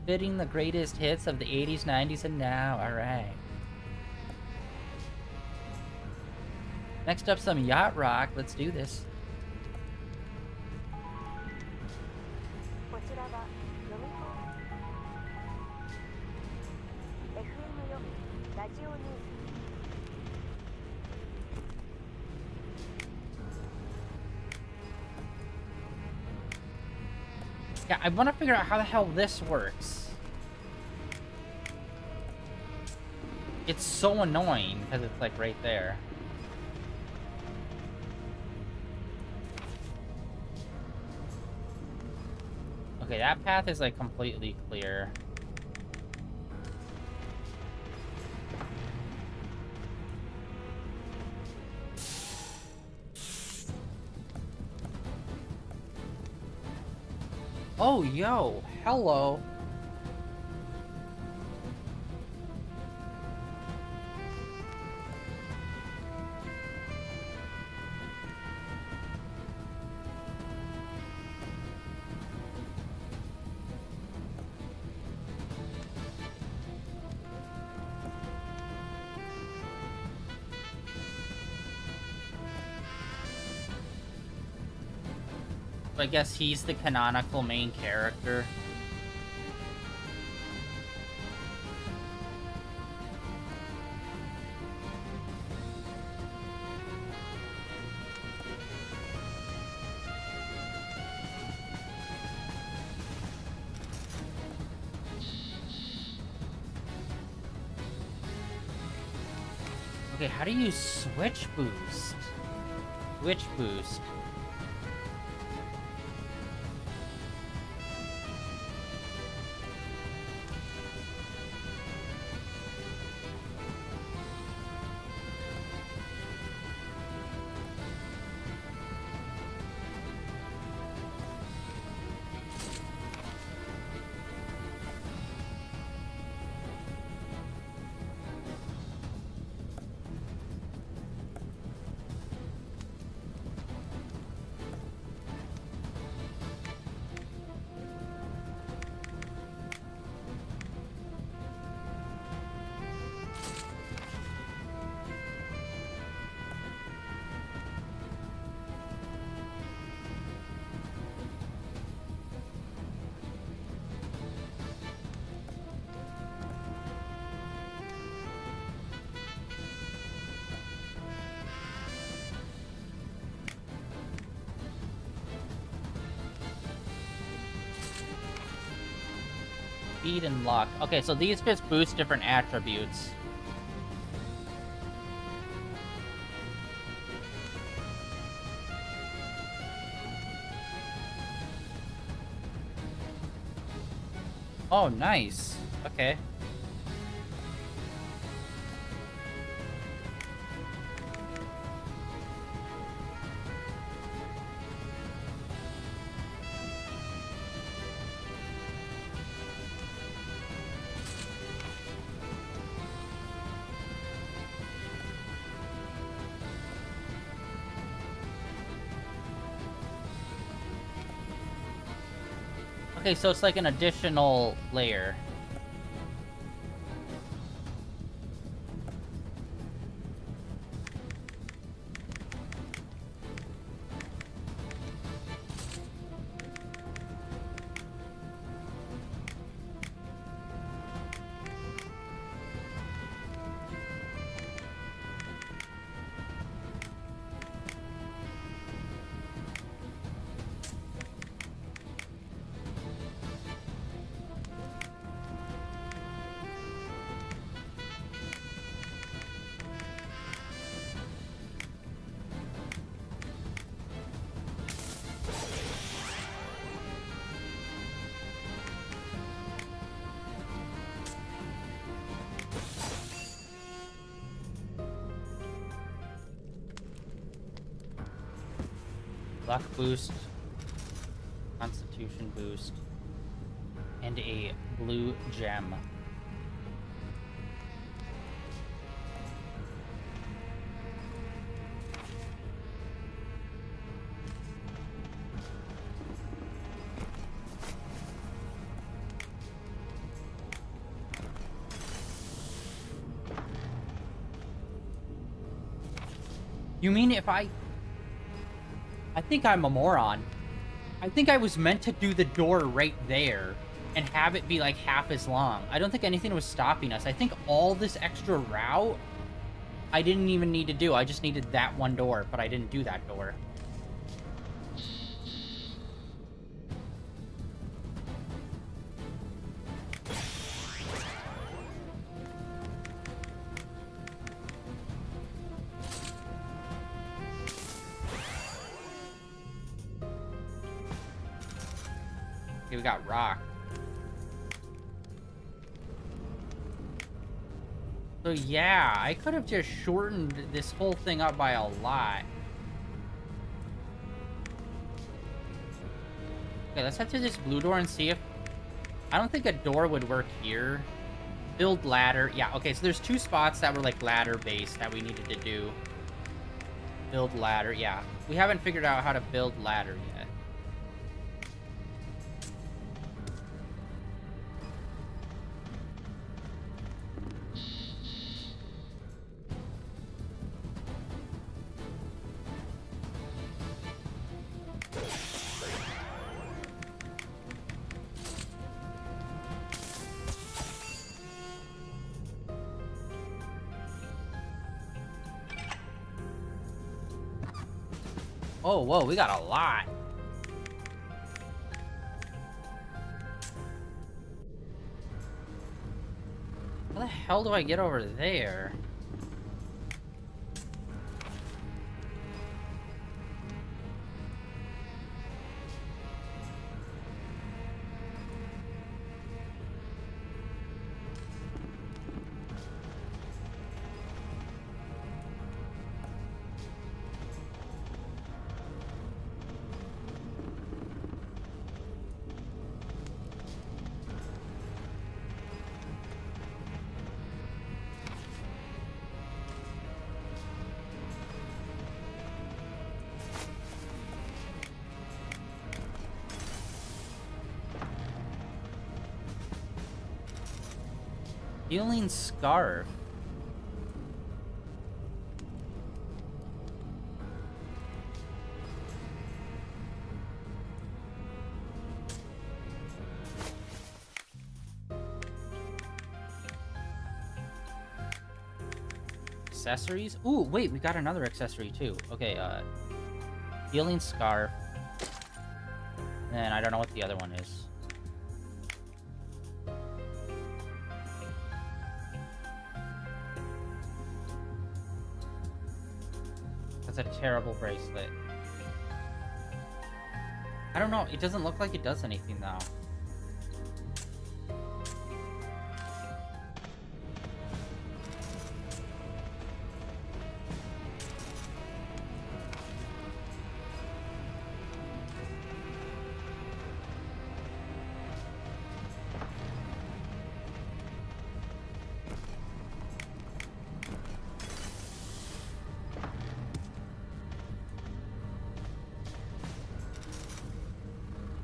Fitting the greatest hits of the 80s, 90s, and now. Alright. Next up, some yacht rock. Let's do this. Yeah, I want to figure out how the hell this works. It's so annoying because it's like right there. Okay, that path is, like, completely clear. Oh, yo, hello. I guess he's the canonical main character. Okay, how do you switch boost? Switch boost. Speed and luck. Okay, so these just boost different attributes. Oh, nice. Okay. Okay, so it's like an additional layer. Luck boost, Constitution boost, and a blue gem. You mean if I think I'm a moron. I think I was meant to do the door right there and have it be like half as long. I don't think anything was stopping us. I think all this extra route I didn't even need to do. I just needed that one door, but I didn't do that door. we got rock. So yeah, I could have just shortened this whole thing up by a lot. Okay, let's head to this blue door and see if... I don't think a door would work here. Build ladder. Yeah, okay, so there's 2 spots that were, like, ladder-based that we needed to do. Build ladder, yeah. We haven't figured out how to build ladder yet. Oh, whoa, we got a lot. How the hell do I get over there? Healing scarf. Accessories? Ooh, wait, we got another accessory too. Okay, healing scarf. And I don't know what the other one is. That's a terrible bracelet. I don't know, it doesn't look like it does anything though.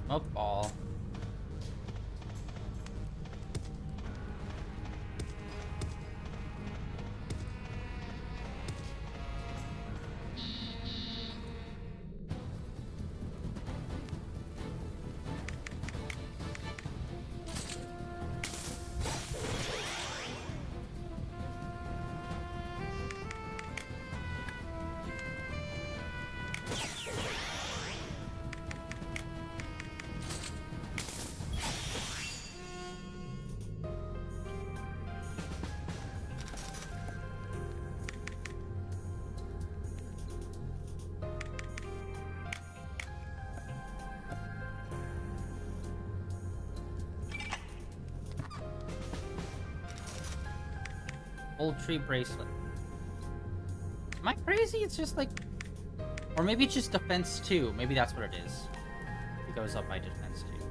Smoke ball. Old tree bracelet. Am I crazy? It's just like... Or maybe it's just defense 2. Maybe that's what it is. It goes up by defense 2.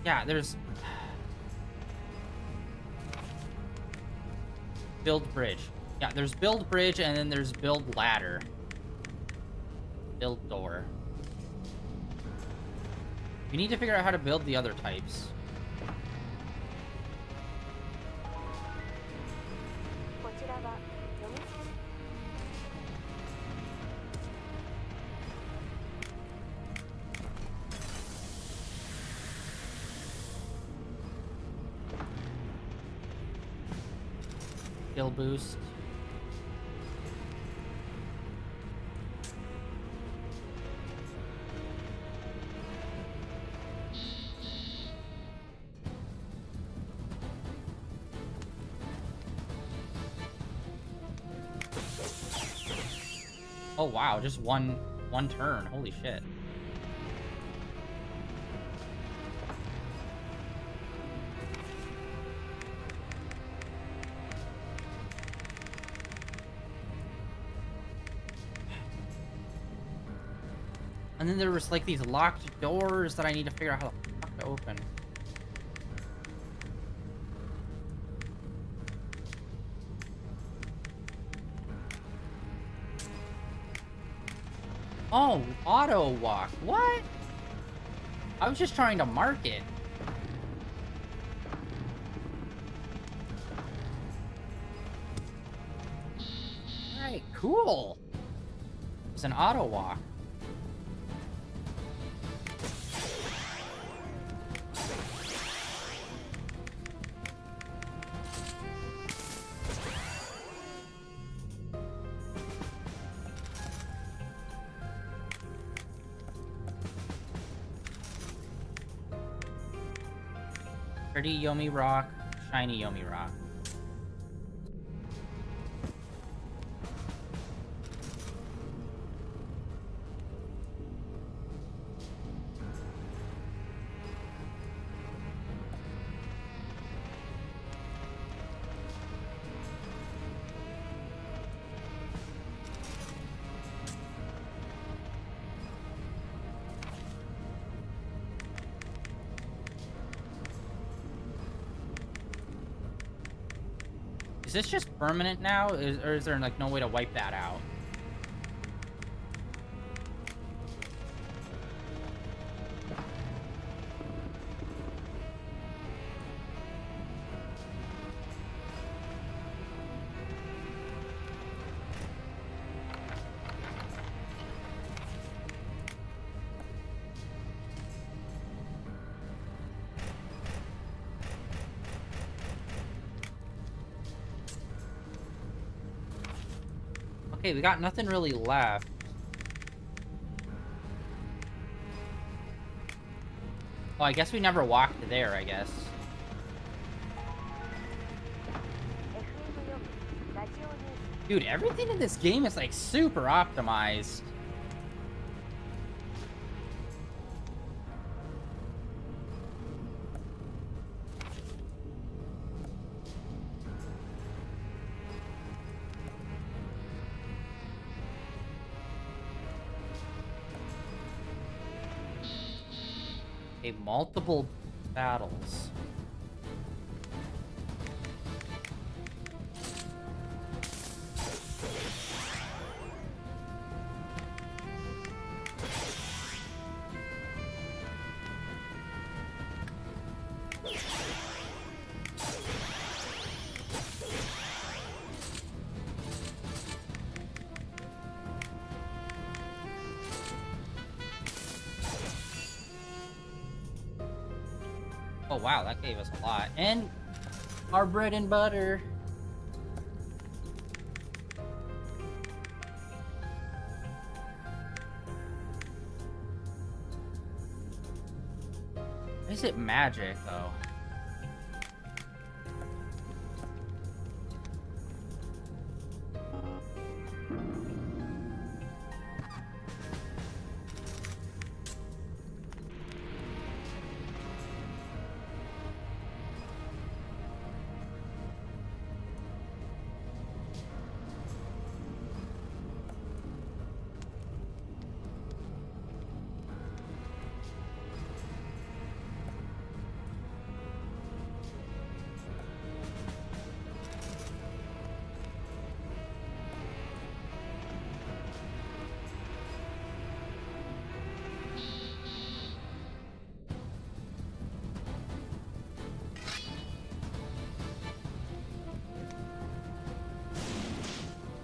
Yeah, there's... Build bridge. Yeah, there's build bridge and then there's build ladder. Build door. We need to figure out how to build the other types. Skill boost. Oh wow, just one one turn. Holy shit. And then there was like these locked doors that I need to figure out how the fuck to open. Oh, auto walk. What? I was just trying to mark it. Alright, cool. It's an auto walk. Pretty Yomi rock, shiny Yomi rock. Is this just permanent now? Or is there like no way to wipe that out? Okay, we got nothing really left. Oh, I guess we never walked there, I guess. Dude, everything in this game is like super optimized. Okay, multiple battles. Oh wow, that gave us a lot. And our bread and butter. Is it magic though?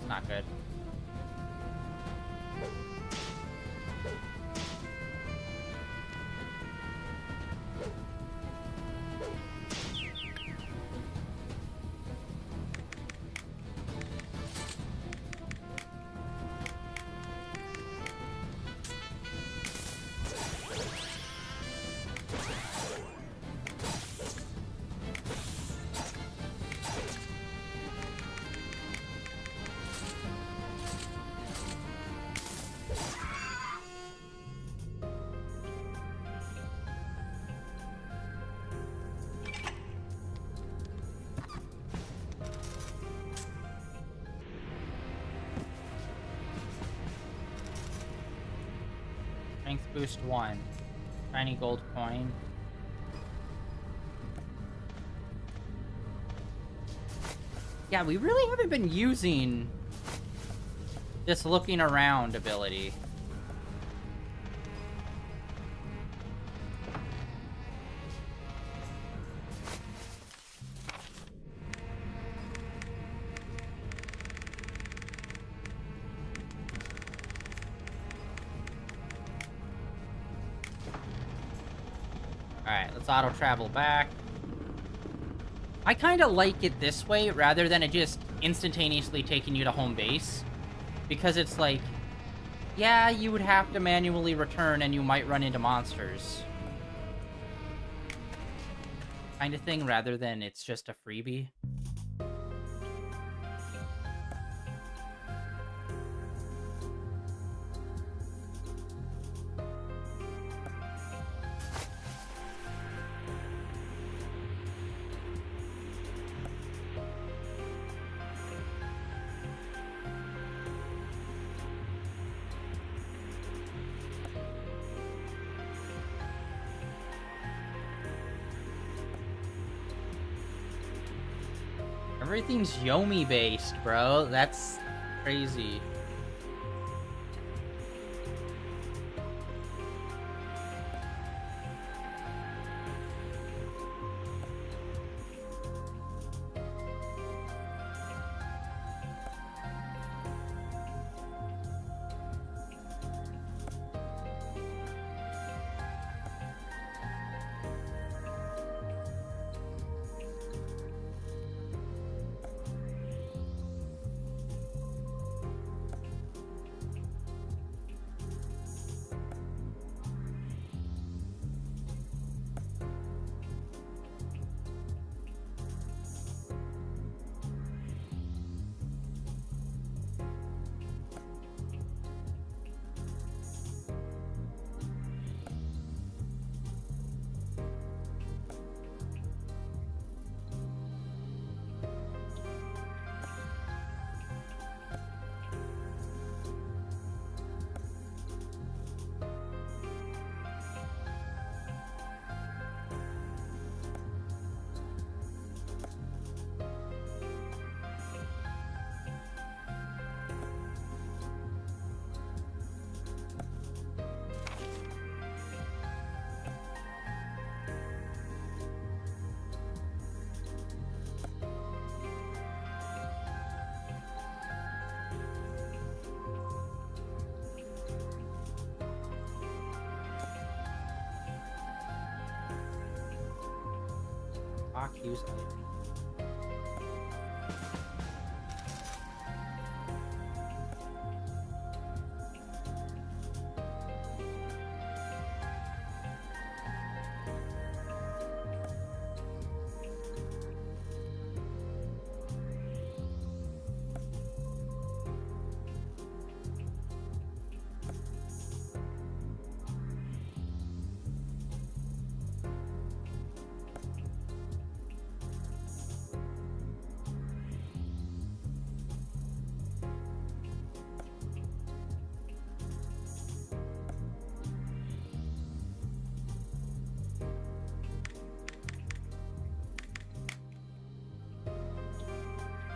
Not good. Strength boost 1. Shiny gold coin. Yeah, we really haven't been using this looking around ability. Alright, let's auto-travel back. I kind of like it this way, rather than it just instantaneously taking you to home base. Because it's like, yeah, you would have to manually return and you might run into monsters. Kind of thing, rather than it's just a freebie. Everything's Yomi based, bro. That's crazy. Use item.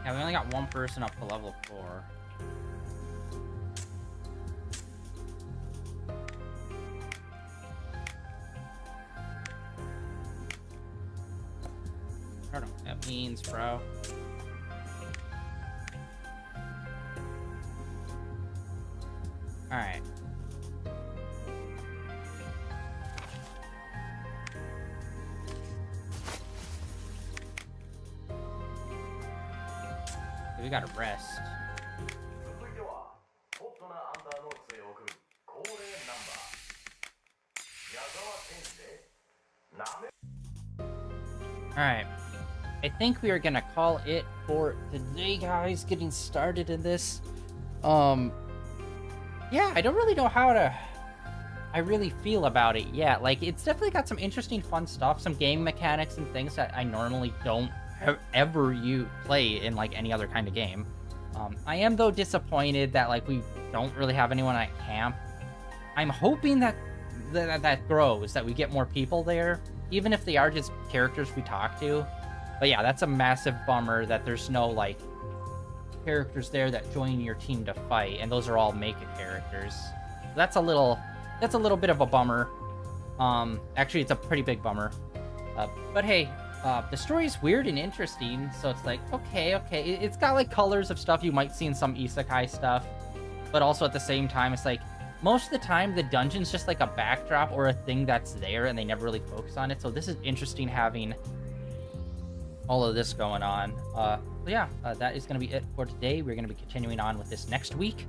Yeah, we only got one person up to level 4. I don't know what that means, bro. Alright. We gotta rest.
続いてはホットなアンダーノーツへ送る恒例ナンバー矢沢天使でなめ
Alright. I think we are gonna call it for today, guys. Getting started in this. Yeah, I don't really know how I really feel about it yet. Like, it's definitely got some interesting, fun stuff, some game mechanics and things that I normally don't ever play in like any other kind of game. I am though disappointed that like we don't really have anyone at camp. I'm hoping that grows, that we get more people there, even if they are just characters we talk to. But yeah, that's a massive bummer that there's no, like, characters there that join your team to fight, and those are all Mecha characters. That's a little bit of a bummer. Actually, it's a pretty big bummer. But hey, the story is weird and interesting, so it's like, okay. It's got, like, colors of stuff you might see in some isekai stuff, but also at the same time, it's like, most of the time, the dungeon's just like a backdrop or a thing that's there, and they never really focus on it, so this is interesting having all of this going on. That is going to be it for today. We're going to be continuing on with this next week.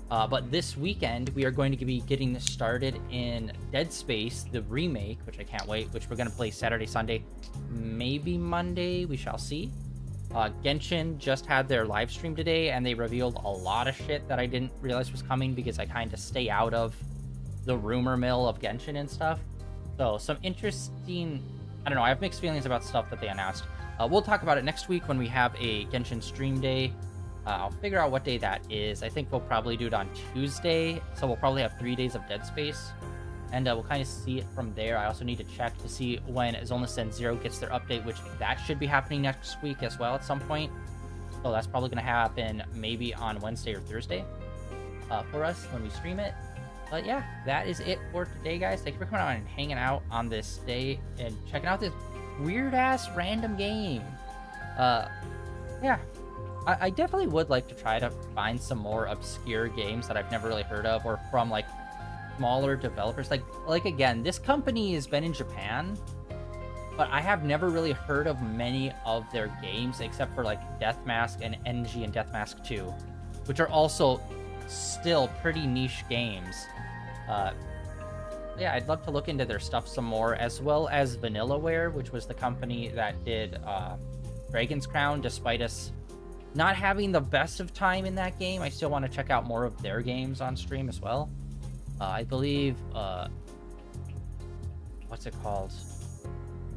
But this weekend, we are going to be getting started in Dead Space, the remake, which I can't wait, which we're going to play Saturday, Sunday, maybe Monday. We shall see. Genshin just had their live stream today, and they revealed a lot of shit that I didn't realize was coming because I kind of stay out of the rumor mill of Genshin and stuff. So some interesting... I don't know. I have mixed feelings about stuff that they announced. We'll talk about it next week when we have a Genshin stream day. I'll figure out what day that is. I think we'll probably do it on Tuesday, so we'll probably have 3 days of Dead Space, and we'll kind of see it from there. I also need to check to see when Zonless Zero gets their update, which that should be happening next week as well at some point. So that's probably going to happen maybe on Wednesday or Thursday for us when we stream it. But yeah, that is it for today, guys. Thank you for coming out and hanging out on this day and checking out this weird-ass random game. Yeah. I definitely would like to try to find some more obscure games that I've never really heard of, or from, like, smaller developers. Like again, this company has been in Japan, but I have never really heard of many of their games, except for, like, Death Mask and NG and Death Mask 2, which are also still pretty niche games. Yeah, I'd love to look into their stuff some more, as well as Vanillaware, which was the company that did Dragon's Crown. Despite us not having the best of time in that game, I still want to check out more of their games on stream as well. I believe, what's it called?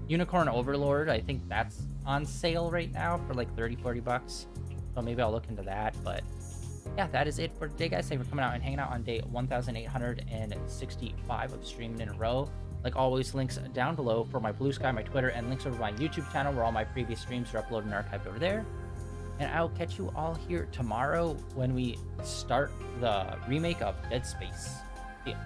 Unicorn Overlord, I think that's on sale right now for like 30-40 bucks. So maybe I'll look into that, but yeah, that is it for today, guys. Thanks for coming out and hanging out on day 1865 of streaming in a row. Like always, links down below for my Blue Sky, my Twitter, and links over to my YouTube channel where all my previous streams are uploaded and archived over there. And I'll catch you all here tomorrow when we start the remake of Dead Space. See ya.